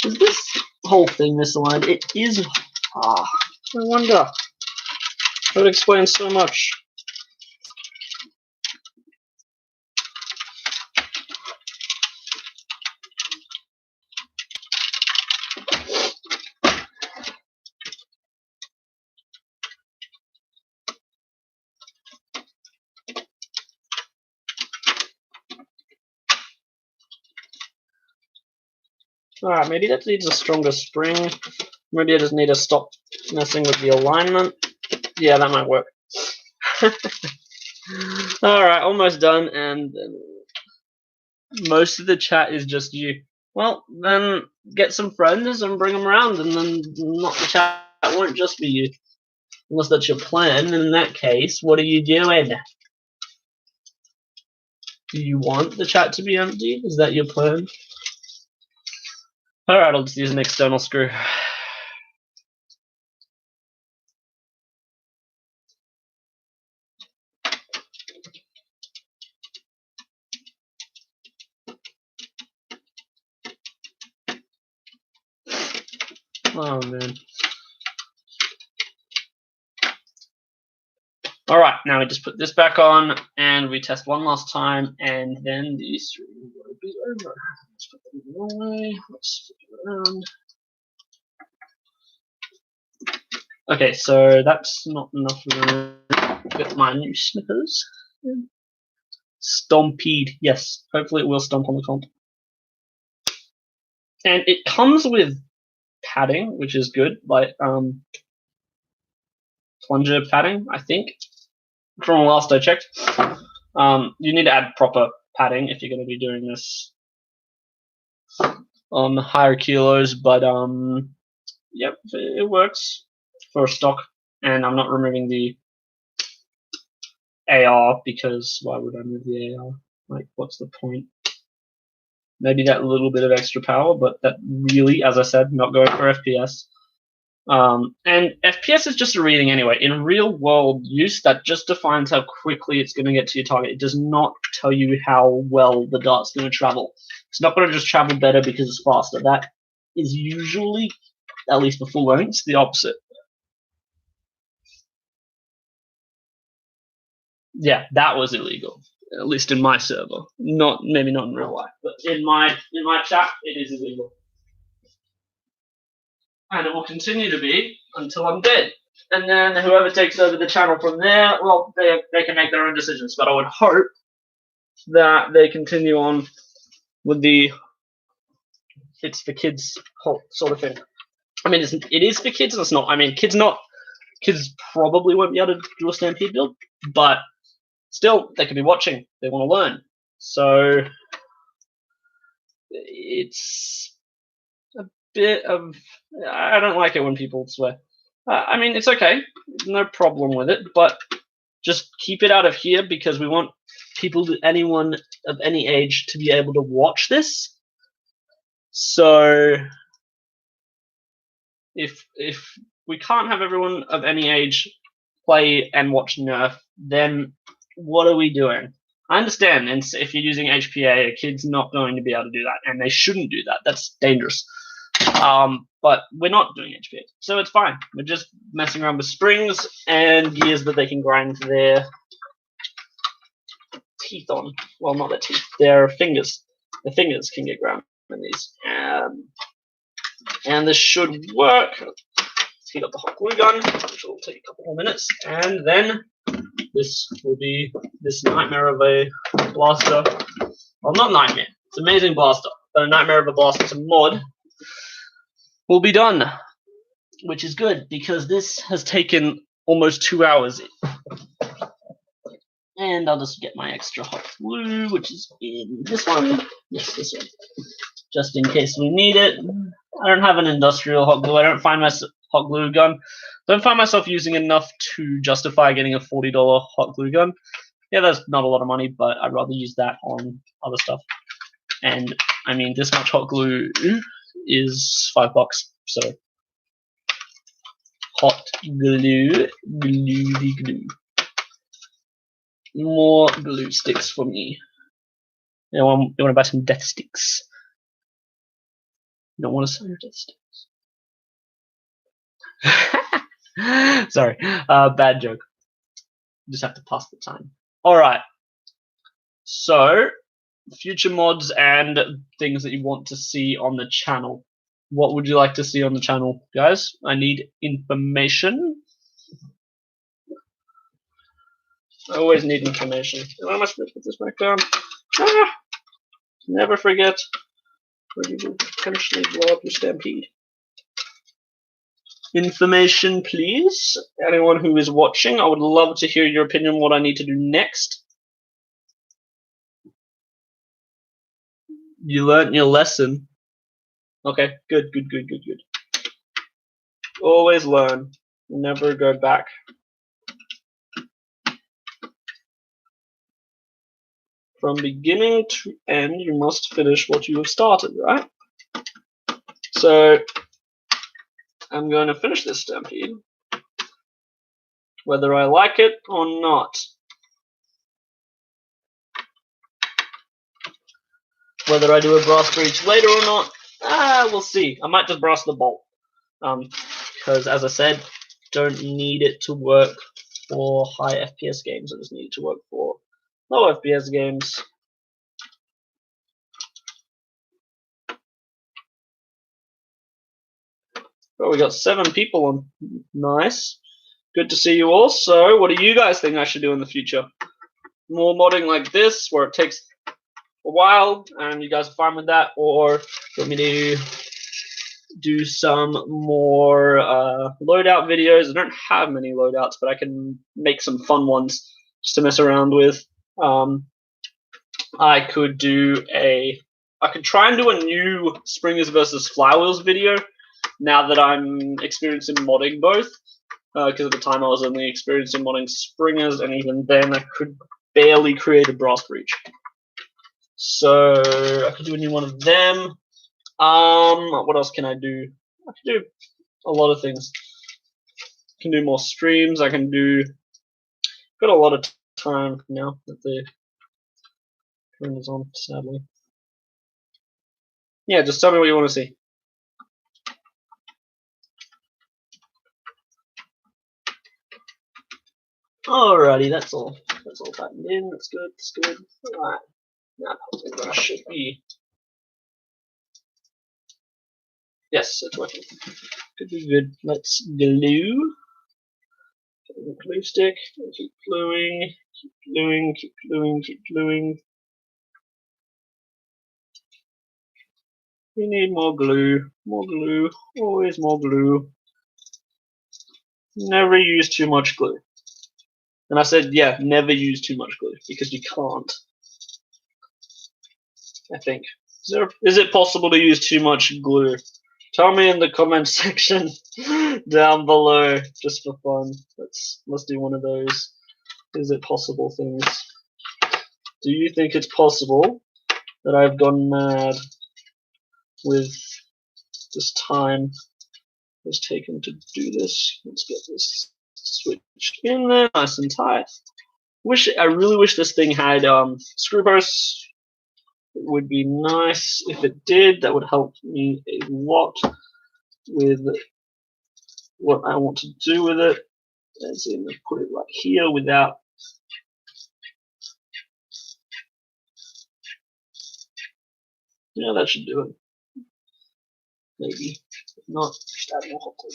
Is this whole thing misaligned? It is. Ah, no wonder. That would explain so much. Alright, maybe that needs a stronger spring. Maybe I just need to stop messing with the alignment. Yeah, that might work. Alright, almost done, and most of the chat is just you. Well, then get some friends and bring them around, and then not the chat won't just be you. Unless that's your plan, and in that case, what are you doing? Do you want the chat to be empty? Is that your plan? Alright, I'll just use an external screw. Oh man. Alright, now we just put this back on and we test one last time and then these three will be over. Let's put them the wrong way. Let's flip it around. Okay, so that's not enough room. Get my new snippers. Stampede, yes. Hopefully it will stomp on the comp. And it comes with padding, which is good, like plunger padding, I think. From last I checked. You need to add proper padding if you're going to be doing this on higher kilos, but yep, it works for stock. And I'm not removing the AR because why would I move the AR? Like, what's the point? Maybe that little bit of extra power, but that really, as I said, not going for FPS. And FPS is just a reading anyway. In real world use, that just defines how quickly it's going to get to your target. It does not tell you how well the dart's going to travel. It's not going to just travel better because it's faster. That is usually, at least for full lengths, the opposite. Yeah, that was illegal. At least in my server. Maybe not in real life, but in my chat, it is illegal. And it will continue to be until I'm dead. And then whoever takes over the channel from there, well, they can make their own decisions. But I would hope that they continue on with the it's for kids sort of thing. I mean, it is for kids, and it's not. I mean, kids probably won't be able to do a Stampede build, but still, they could be watching. They want to learn. So it's a bit of, I don't like it when people swear. I mean, it's okay, no problem with it, but just keep it out of here because we want people, anyone of any age, to be able to watch this. So if we can't have everyone of any age play and watch Nerf, then what are we doing? I understand, and if you're using HPA, a kid's not going to be able to do that, and they shouldn't do that. That's dangerous. But we're not doing HPA, so it's fine. We're just messing around with springs and gears that they can grind their teeth on. Well, not their teeth, their fingers. The fingers can get ground in these. And this should work. Let's heat up the hot glue gun, which will take a couple more minutes, and then this will be this nightmare of a blaster. Well, not nightmare. It's an amazing blaster, but a nightmare of a blaster to mod will be done, which is good because this has taken almost 2 hours. And I'll just get my extra hot glue, which is in this one. Yes, this one. Just in case we need it. I don't have an industrial hot glue. I don't find my hot glue gun. Don't find myself using enough to justify getting a $40 hot glue gun. Yeah, that's not a lot of money, but I'd rather use that on other stuff. And I mean, this much hot glue is $5. So hot glue, glue. More glue sticks for me. You want to buy some death sticks? You don't want to sell your death sticks. Sorry, bad joke. Just have to pass the time. All right. So, future mods and things that you want to see on the channel. What would you like to see on the channel, guys? I need information. I always need information. How much to put this back down? Never forget, or you will potentially blow up your Stampede. Information, please. Anyone who is watching, I would love to hear your opinion on what I need to do next. You learnt your lesson. Okay, good. Always learn. Never go back. From beginning to end, you must finish what you have started, right? So, I'm going to finish this Stampede, whether I like it or not. Whether I do a brass breach later or not, we'll see. I might just brass the bolt. Because, as I said, don't need it to work for high FPS games. I just need it to work for low FPS games. Oh, we got 7 people on. Nice. Good to see you all. So, what do you guys think I should do in the future? More modding like this, where it takes a while, and you guys are fine with that, or do you want me to do some more loadout videos? I don't have many loadouts, but I can make some fun ones just to mess around with. I could try and do a new Springers versus Flywheels video now that I'm experiencing modding both, because at the time I was only experiencing modding Springers, and even then I could barely create a brass breach. So I could do a new one of them. What else can I do? I can do a lot of things. I can do more streams. I can do. Got a lot of time now that the camera is on, sadly. Yeah, just tell me what you want to see. Alrighty, that's all. That's all tightened in. That's good. That's good. Alright. Now the brush should be. Yes, it's working. Could be good. Let's glue. Get the glue stick. Keep gluing. Keep gluing. Keep gluing. Keep gluing. We need more glue. More glue. Always more glue. Never use too much glue. And I said, yeah, never use too much glue because you can't. I think. Is it possible to use too much glue? Tell me in the comments section down below, just for fun. Let's do one of those. Is it possible things? Do you think it's possible that I've gone mad with this time it's taken to do this? Let's get this switched in there, nice and tight. I really wish this thing had screw posts. It would be nice if it did. That would help me a lot with what I want to do with it. As in, put it right here without. Yeah, that should do it. Maybe. If not, just add more hot glue.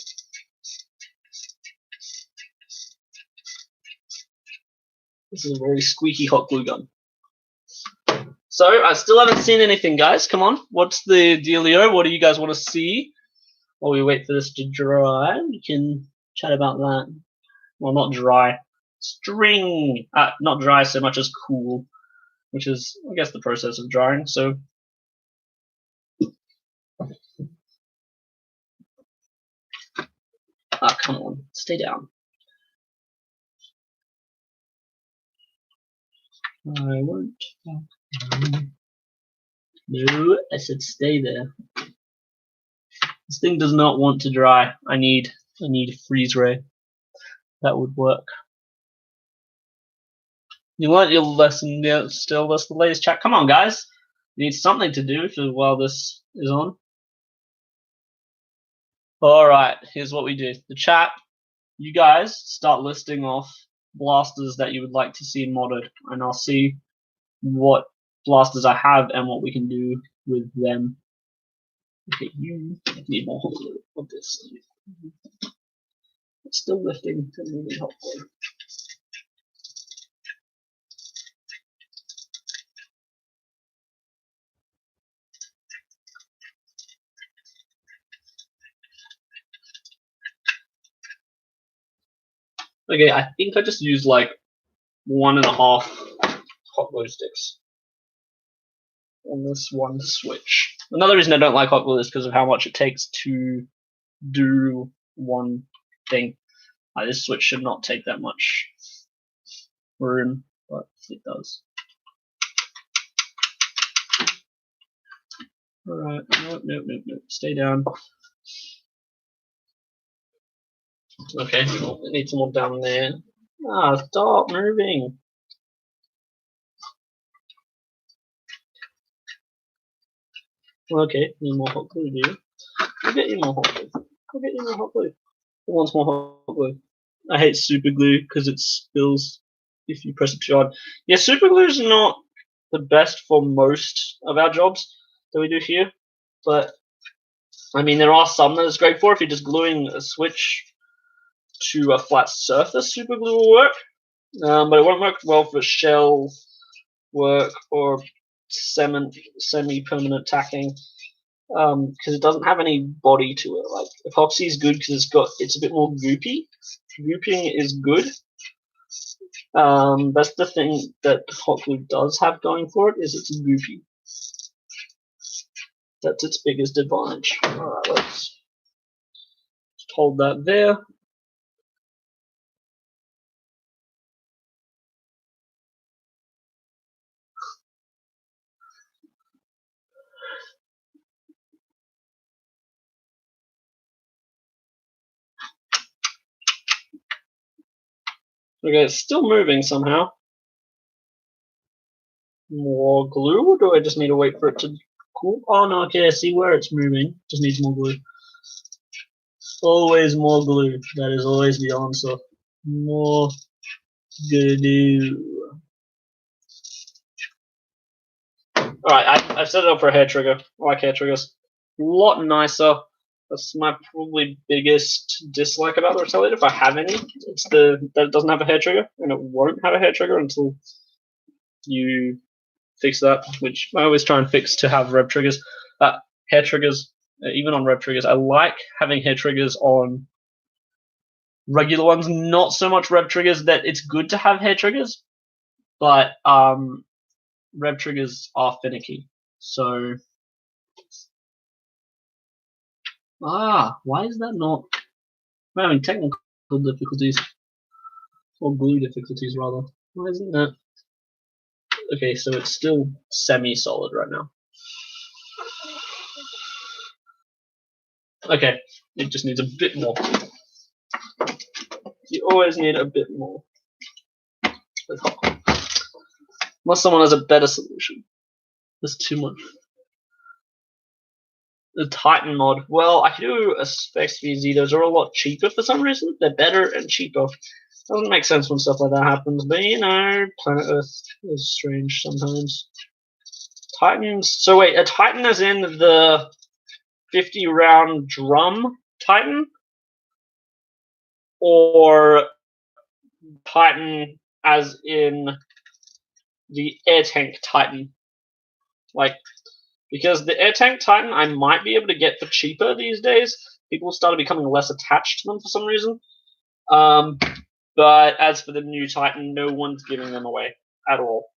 This is a very squeaky hot glue gun. So, I still haven't seen anything, guys. Come on. What's the dealio? What do you guys want to see? While we wait for this to dry, we can chat about that. Well, not dry. String. Not dry so much as cool, which is, I guess, the process of drying. So, come on. Stay down. I won't. No, I said stay there. This thing does not want to dry. I need freeze ray. That would work. You learnt your lesson still. That's the latest chat. Come on, guys. You need something to do while this is on. Alright, here's what we do. The chat, you guys start listing off blasters that you would like to see modded, and I'll see what blasters I have and what we can do with them. Okay, you need more hot glue of this. It's still lifting, so we need hot glue. Okay, I think I just used like 1.5 hot glue sticks on this one switch. Another reason I don't like hot glue is because of how much it takes to do one thing. This switch should not take that much room, but it does. Alright, nope, stay down. Okay, well, it needs more down there. Stop moving. Okay, need more hot glue, do you? I'll get you more hot glue. I'll get you more hot glue. Who wants more hot glue? I hate super glue because it spills if you press it too hard. Yeah, super glue is not the best for most of our jobs that we do here, but I mean there are some that it's great for. If you're just gluing a switch to a flat surface, super glue will work, but it won't work well for shell work or semi-permanent tacking because it doesn't have any body to it. Like epoxy is good because it's a bit more goopy. Gooping is good. That's the thing that hot glue does have going for it, is it's goopy. That's its biggest advantage. Alright, let's just hold that there. Okay, it's still moving somehow. More glue, or do I just need to wait for it to cool? Oh no, okay, I see where it's moving. Just needs more glue. Always more glue. That is always the answer. More glue. Alright, I've set it up for a hair trigger. I like hair triggers. A lot nicer. That's my probably biggest dislike about the Retaliator, if I have any. It's that it doesn't have a hair trigger, and it won't have a hair trigger until you fix that, which I always try and fix to have rev triggers. Hair triggers, even on rev triggers, I like having hair triggers on regular ones. Not so much rev triggers that it's good to have hair triggers, but rev triggers are finicky. So Why is that not? I'm having technical difficulties. Or glue difficulties, rather. Why isn't that? Okay, so it's still semi-solid right now. Okay, it just needs a bit more. You always need a bit more with hot glue. Unless someone has a better solution. There's too much. The Titan mod. Well, I could do a Specs VZ. Those are a lot cheaper for some reason. They're better and cheaper. Doesn't make sense when stuff like that happens, but you know, planet Earth is strange sometimes. Titans. So wait, a Titan as in the 50-round drum Titan? Or Titan as in the air tank Titan? Like, because the air tank Titan I might be able to get for cheaper these days. People started becoming less attached to them for some reason. But as for the new Titan, no one's giving them away at all.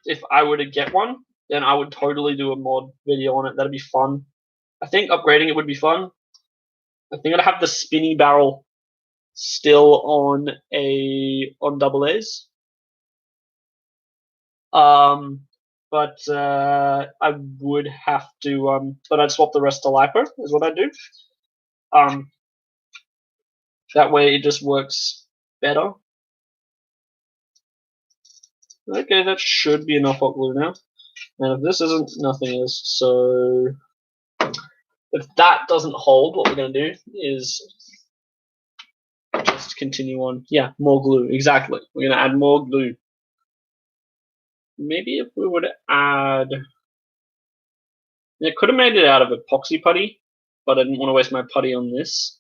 If I were to get one, then I would totally do a mod video on it. That'd be fun. I think upgrading it would be fun. I think I'd have the spinny barrel still on double A's. But I would have to but I'd swap the rest to LiPo is what I'd do. That way it just works better. Okay, that should be enough hot glue now. And if this isn't, nothing is. So if that doesn't hold, what we're going to do is just continue on. Yeah, more glue. Exactly. We're going to add more glue. Maybe if we were to add... I could have made it out of epoxy putty, but I didn't want to waste my putty on this.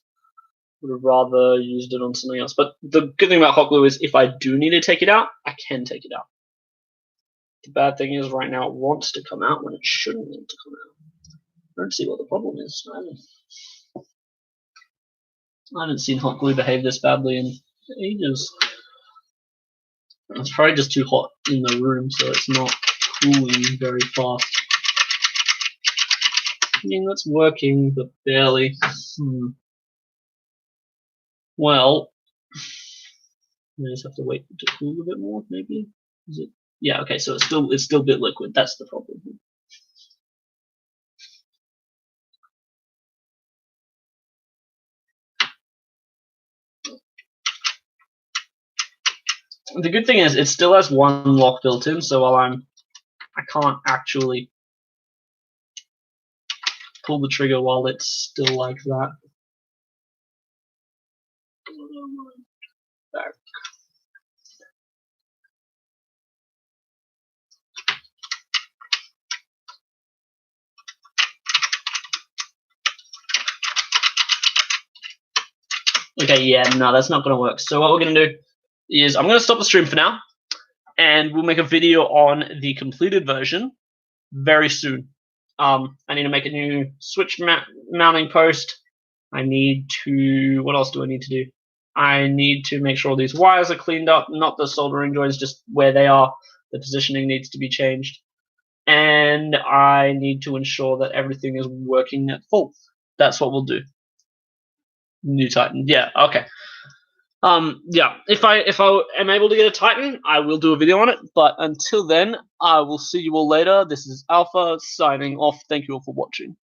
Would have rather used it on something else. But the good thing about hot glue is if I do need to take it out, I can take it out. The bad thing is right now it wants to come out when it shouldn't want to come out. I don't see what the problem is. I haven't seen hot glue behave this badly in ages. It's probably just too hot in the room, so it's not cooling very fast. I mean, that's working, but barely. Well, I just have to wait to cool a bit more, maybe. Is it? Yeah. Okay. So it's still a bit liquid. That's the problem. The good thing is it still has one lock built in, so while I can't actually pull the trigger while it's still like that. Back. Okay, yeah, no, that's not going to work. So what we're going to do is I'm going to stop the stream for now, and we'll make a video on the completed version very soon. I need to make a new switch mounting post. I need to, what else do I need to do? I need to make sure these wires are cleaned up, not the soldering joints, just where they are. The positioning needs to be changed. And I need to ensure that everything is working at full. That's what we'll do. New Titan. Yeah, okay. Yeah, if I am able to get a Titan, I will do a video on it. But until then, I will see you all later. This is Alpha signing off. Thank you all for watching.